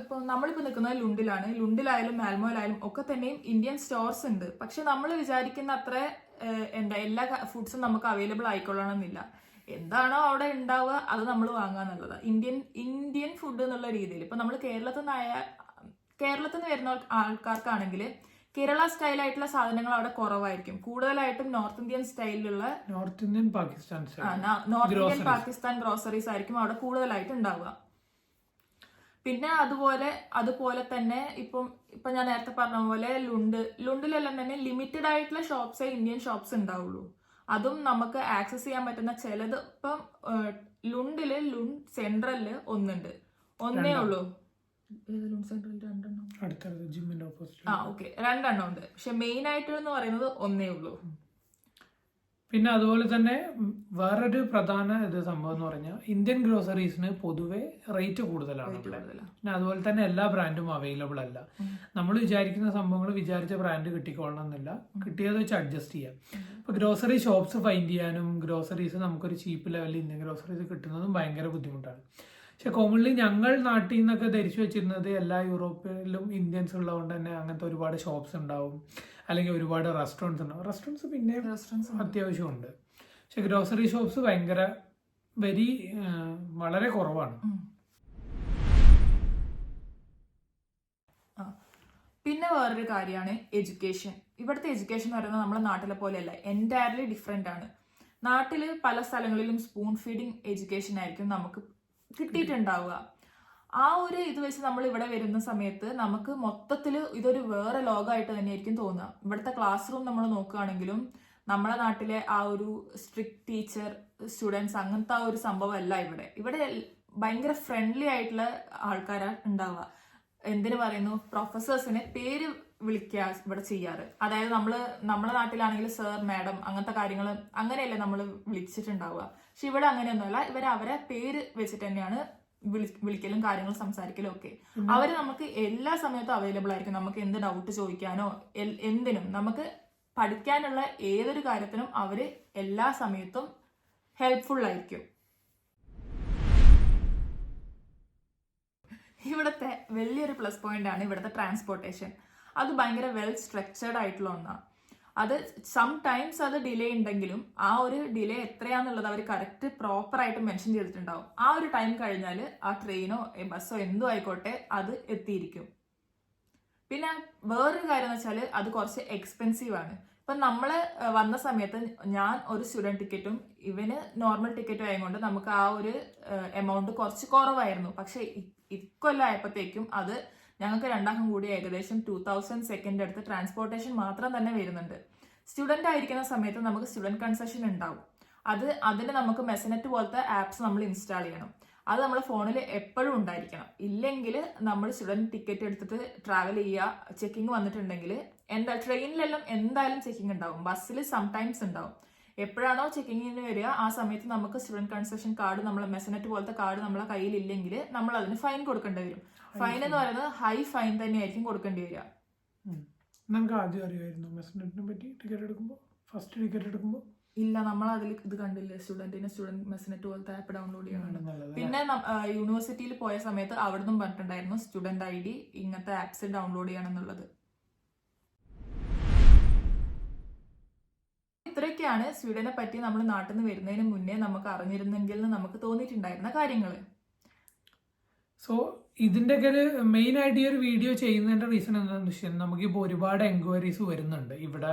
നമ്മളിപ്പോൾ നിൽക്കുന്നത് ലുണ്ടിലായാലും മാൽമോയിലായാലും ഒക്കെ തന്നെയും ഇന്ത്യൻ സ്റ്റോർസ് ഉണ്ട്. പക്ഷെ നമ്മൾ വിചാരിക്കുന്ന അത്ര എല്ലാ ഫുഡ്സും നമുക്ക് അവൈലബിൾ ആയിക്കൊള്ളണമെന്നില്ല. എന്താണോ അവിടെ ഉണ്ടാവുക അത് നമ്മൾ വാങ്ങുക എന്നുള്ളതാണ് ഇന്ത്യൻ ഫുഡ് എന്നുള്ള രീതിയിൽ. ഇപ്പൊ നമ്മൾ കേരളത്തിൽ നിന്ന് വരുന്ന ആൾക്കാർക്കാണെങ്കിൽ കേരള സ്റ്റൈലായിട്ടുള്ള സാധനങ്ങൾ അവിടെ കുറവായിരിക്കും. കൂടുതലായിട്ടും നോർത്ത് ഇന്ത്യൻ പാകിസ്ഥാൻ ഗ്രോസറീസ് ആയിരിക്കും അവിടെ കൂടുതലായിട്ട് ഉണ്ടാവുക. പിന്നെ അതുപോലെ തന്നെ ഇപ്പൊ ഞാൻ നേരത്തെ പറഞ്ഞ പോലെ ലുണ്ടിലെല്ലാം തന്നെ ലിമിറ്റഡ് ആയിട്ടുള്ള ഷോപ്സേ ഇന്ത്യൻ ഷോപ്സ് ഉണ്ടാവുള്ളൂ. അതും നമുക്ക് ആക്സസ് ചെയ്യാൻ പറ്റുന്ന ചിലത്. ഇപ്പം ലുണ്ട് സെൻട്രലില് ഒന്നേ ഉള്ളൂ. രണ്ടെണ്ണം ഉണ്ട്. പക്ഷെ മെയിൻ ആയിട്ട് എന്ന് പറയുന്നത് ഒന്നേ ഉള്ളൂ. പിന്നെ അതുപോലെ തന്നെ വേറൊരു പ്രധാന സംഭവം എന്ന് പറഞ്ഞാൽ ഇന്ത്യൻ ഗ്രോസറീസിന് പൊതുവെ റേറ്റ് കൂടുതലാണ്. പിന്നെ അതുപോലെ തന്നെ എല്ലാ ബ്രാൻഡും അവൈലബിൾ അല്ല. നമ്മൾ വിചാരിക്കുന്ന സംഭവങ്ങൾ വിചാരിച്ച ബ്രാൻഡ് കിട്ടിക്കൊള്ളണം എന്നില്ല, കിട്ടിയത് വെച്ച് അഡ്ജസ്റ്റ് ചെയ്യാം. ഇപ്പൊ ഗ്രോസറി ഷോപ്സ് ഫൈൻഡ് ചെയ്യാനും ഗ്രോസറീസ് നമുക്കൊരു ചീപ്പ് ലെവലിൽ ഇന്ത്യൻ ഗ്രോസറീസ് കിട്ടുന്നതും ഭയങ്കര ബുദ്ധിമുട്ടാണ്. പക്ഷെ കോമൺലി ഞങ്ങൾ നാട്ടിൽ നിന്നൊക്കെ ധരിച്ചു വെച്ചിരുന്നത് എല്ലാ യൂറോപ്പിലും ഇന്ത്യൻസ് ഉള്ളതുകൊണ്ട് തന്നെ അങ്ങനത്തെ ഒരുപാട് ഷോപ്സ് ഉണ്ടാവും, അല്ലെങ്കിൽ ഒരുപാട് റെസ്റ്റോറൻറ്റ്സ് ഉണ്ടാവും. റെസ്റ്റോറൻറ്റ്സ് പിന്നെ അത്യാവശ്യമുണ്ട്. പക്ഷെ ഗ്രോസറി ഷോപ്സ് വളരെ കുറവാണ്. പിന്നെ വേറൊരു കാര്യമാണ് എഡ്യൂക്കേഷൻ. ഇവിടുത്തെ എഡ്യൂക്കേഷൻ എന്ന് പറയുന്നത് നമ്മുടെ നാട്ടിലെ പോലെയല്ല, എൻറ്റയർലി ഡിഫറെന്റ് ആണ്. നാട്ടില് പല സ്ഥലങ്ങളിലും സ്പൂൺ ഫീഡിങ് എഡ്യൂക്കേഷൻ ആയിരിക്കും നമുക്ക് കിട്ടിയിട്ടുണ്ടാവുക. ആ ഒരു ഇത് വെച്ച് നമ്മൾ ഇവിടെ വരുന്ന സമയത്ത് നമുക്ക് മൊത്തത്തിൽ ഇതൊരു വേറെ ലോകമായിട്ട് തന്നെയായിരിക്കും തോന്നുക. ഇവിടുത്തെ ക്ലാസ് റൂം നമ്മൾ നോക്കുകയാണെങ്കിലും നമ്മളെ നാട്ടിലെ ആ ഒരു സ്ട്രിക്റ്റ് ടീച്ചർ സ്റ്റുഡൻസ് അങ്ങനത്തെ ആ ഒരു സംഭവമല്ല ഇവിടെ ഭയങ്കര ഫ്രണ്ട്ലി ആയിട്ടുള്ള ആൾക്കാരാണ് ഉണ്ടാവുക. എന്തിനു പറയുന്നു, പ്രൊഫസേഴ്സിനെ പേര് വിളിക്കുക ഇവിടെ ചെയ്യാറ്. അതായത് നമ്മളെ നാട്ടിലാണെങ്കിൽ സർ, മാഡം അങ്ങനത്തെ കാര്യങ്ങൾ അങ്ങനെയല്ലേ നമ്മൾ വിളിച്ചിട്ടുണ്ടാവുക. പക്ഷെ ഇവിടെ അങ്ങനെയൊന്നുമല്ല, അവരെ പേര് വെച്ചിട്ട് തന്നെയാണ് വിളിക്കലും കാര്യങ്ങളും സംസാരിക്കലും ഒക്കെ. അവര് നമുക്ക് എല്ലാ സമയത്തും അവൈലബിൾ ആയിരിക്കും. നമുക്ക് എന്ത് ഡൗട്ട് ചോദിക്കാനോ എന്തിനും, നമുക്ക് പഠിക്കാനുള്ള ഏതൊരു കാര്യത്തിനും അവര് എല്ലാ സമയത്തും ഹെൽപ്ഫുൾ ആയിരിക്കും. ഇവിടുത്തെ വലിയൊരു പ്ലസ് പോയിന്റ് ആണ് ഇവിടുത്തെ ട്രാൻസ്പോർട്ടേഷൻ. അത് ഭയങ്കര വെൽ സ്ട്രക്ചേർഡ് ആയിട്ടുള്ള ഒന്നാണ്. അത് സംടൈംസ് അത് ഡിലേ ഉണ്ടെങ്കിലും ആ ഒരു ഡിലേ എത്രയാന്നുള്ളത് അവർ കറക്റ്റ് പ്രോപ്പർ ആയിട്ട് മെൻഷൻ ചെയ്തിട്ടുണ്ടാവും. ആ ഒരു ടൈം കഴിഞ്ഞാൽ ആ ട്രെയിനോ ബസ്സോ എന്തോ ആയിക്കോട്ടെ അത് എത്തിയിരിക്കും. പിന്നെ വേറൊരു കാര്യം എന്ന് വെച്ചാൽ അത് കുറച്ച് എക്സ്പെൻസീവ് ആണ്. ഇപ്പം നമ്മൾ വന്ന സമയത്ത് ഞാൻ ഒരു സ്റ്റുഡൻറ് ടിക്കറ്റും ഇവന് നോർമൽ ടിക്കറ്റും ആയതുകൊണ്ട് നമുക്ക് ആ ഒരു എമൗണ്ട് കുറച്ച് കുറവായിരുന്നു. പക്ഷെ ഇക്കൊല്ലമായപ്പോഴത്തേക്കും അത് ഞങ്ങൾക്ക് രണ്ടാക്കും കൂടി ഏകദേശം 2000 അടുത്ത് ട്രാൻസ്പോർട്ടേഷൻ മാത്രം തന്നെ വരുന്നുണ്ട്. സ്റ്റുഡൻ്റ് ആയിരിക്കുന്ന സമയത്ത് നമുക്ക് സ്റ്റുഡൻറ് കൺസെഷൻ ഉണ്ടാവും. അതിന് നമുക്ക് മെസനെറ്റ് പോലത്തെ ആപ്സ് നമ്മൾ ഇൻസ്റ്റാൾ ചെയ്യണം. അത് നമ്മുടെ ഫോണിൽ എപ്പോഴും ഉണ്ടായിരിക്കണം. ഇല്ലെങ്കിൽ നമ്മൾ സ്റ്റുഡൻറ് ടിക്കറ്റ് എടുത്തിട്ട് ട്രാവൽ ചെയ്യുക, ചെക്കിങ് വന്നിട്ടുണ്ടെങ്കിൽ ട്രെയിനിലെല്ലാം എന്തായാലും ചെക്കിങ് ഉണ്ടാവും, ബസ്സിൽ സംടൈംസ് ഉണ്ടാവും. എപ്പോഴാണോ ചെക്കിങ്ങിന് വരിക ആ സമയത്ത് നമുക്ക് സ്റ്റുഡൻറ് കൺസെഷൻ കാർഡ്, നമ്മളെ മെസനെറ്റ് പോലത്തെ കാർഡ് നമ്മളെ കയ്യിലില്ലെങ്കിൽ നമ്മൾ അതിന് ഫൈൻ കൊടുക്കേണ്ടി വരും. ഫൈൻ എന്ന് പറയുന്നത് ഹൈ ഫൈൻ തന്നെയായിരിക്കും കൊടുക്കേണ്ടി വരിക. നമുക്ക് ആദ്യം അറിയായിരുന്നു മെസനെറ്റിനെ പറ്റി ടിക്കറ്റ് എടുക്കുമ്പോൾ, ഫസ്റ്റ് ടിക്കറ്റ് എടുക്കുമ്പോൾ? ഇല്ല, നമ്മൾ അതിൽ ഇത് കണ്ടില്ലേ, സ്റ്റുഡന്റ് മെസനെറ്റ് പോലത്തെ ആപ്പ് ഡൗൺലോഡ് ചെയ്യണം. പിന്നെ യൂണിവേഴ്സിറ്റിയിൽ പോയ സമയത്ത് അവിടുന്ന് പറഞ്ഞിട്ടുണ്ടായിരുന്നു സ്റ്റുഡന്റ് ID ഇങ്ങനത്തെ ആപ്സ് ഡൗൺലോഡ് ചെയ്യണം എന്നുള്ളത്. ഇത്രയൊക്കെയാണ് സ്വീഡനെ പറ്റി നമ്മൾ നാട്ടിൽ നിന്ന് വരുന്നതിന് മുന്നേ നമുക്ക് അറിഞ്ഞിരുന്നെങ്കിൽ നമുക്ക് തോന്നിയിട്ടുണ്ടായിരുന്ന കാര്യങ്ങൾ. സോ ഇതിൻ്റെയൊക്കെ ഒരു മെയിൻ ആയിട്ട് ഈ ഒരു വീഡിയോ ചെയ്യുന്നതിൻ്റെ റീസൺ എന്താണെന്ന് വെച്ചാൽ നമുക്കിപ്പോൾ ഒരുപാട് എൻക്വയറീസ് വരുന്നുണ്ട്. ഇവിടെ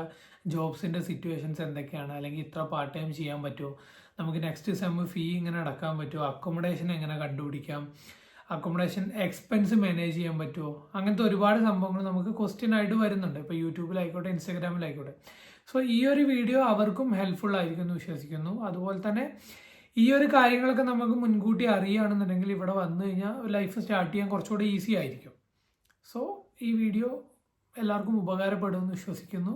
ജോബ്സിൻ്റെ സിറ്റുവേഷൻസ് എന്തൊക്കെയാണ്, അല്ലെങ്കിൽ ഇത്ര പാർട്ട് ടൈം ചെയ്യാൻ പറ്റുമോ, നമുക്ക് നെക്സ്റ്റ് സെം ഫീ ഇങ്ങനെ അടക്കാൻ പറ്റുമോ, അക്കോമഡേഷൻ എങ്ങനെ കണ്ടുപിടിക്കാം, അക്കോമഡേഷൻ എക്സ്പെൻസ് മാനേജ് ചെയ്യാൻ പറ്റുമോ, അങ്ങനത്തെ ഒരുപാട് സംഭവങ്ങൾ നമുക്ക് ക്വസ്റ്റ്യൻ ആയിട്ട് വരുന്നുണ്ട്. ഇപ്പോൾ യൂട്യൂബിലായിക്കോട്ടെ ഇൻസ്റ്റാഗ്രാമിലായിക്കോട്ടെ. സോ ഈ ഒരു വീഡിയോ അവർക്കും ഹെൽപ്ഫുൾ ആയിരിക്കും എന്ന് വിശ്വസിക്കുന്നു. അതുപോലെ തന്നെ ഈ ഒരു കാര്യങ്ങളൊക്കെ നമുക്ക് മുൻകൂട്ടി അറിയുകയാണെന്നുണ്ടെങ്കിൽ ഇവിടെ വന്നു കഴിഞ്ഞാൽ ലൈഫ് സ്റ്റാർട്ട് ചെയ്യാൻ കുറച്ചുകൂടി ഈസി ആയിരിക്കും. സോ ഈ വീഡിയോ എല്ലാവർക്കും ഉപകാരപ്പെടുമെന്ന് വിശ്വസിക്കുന്നു.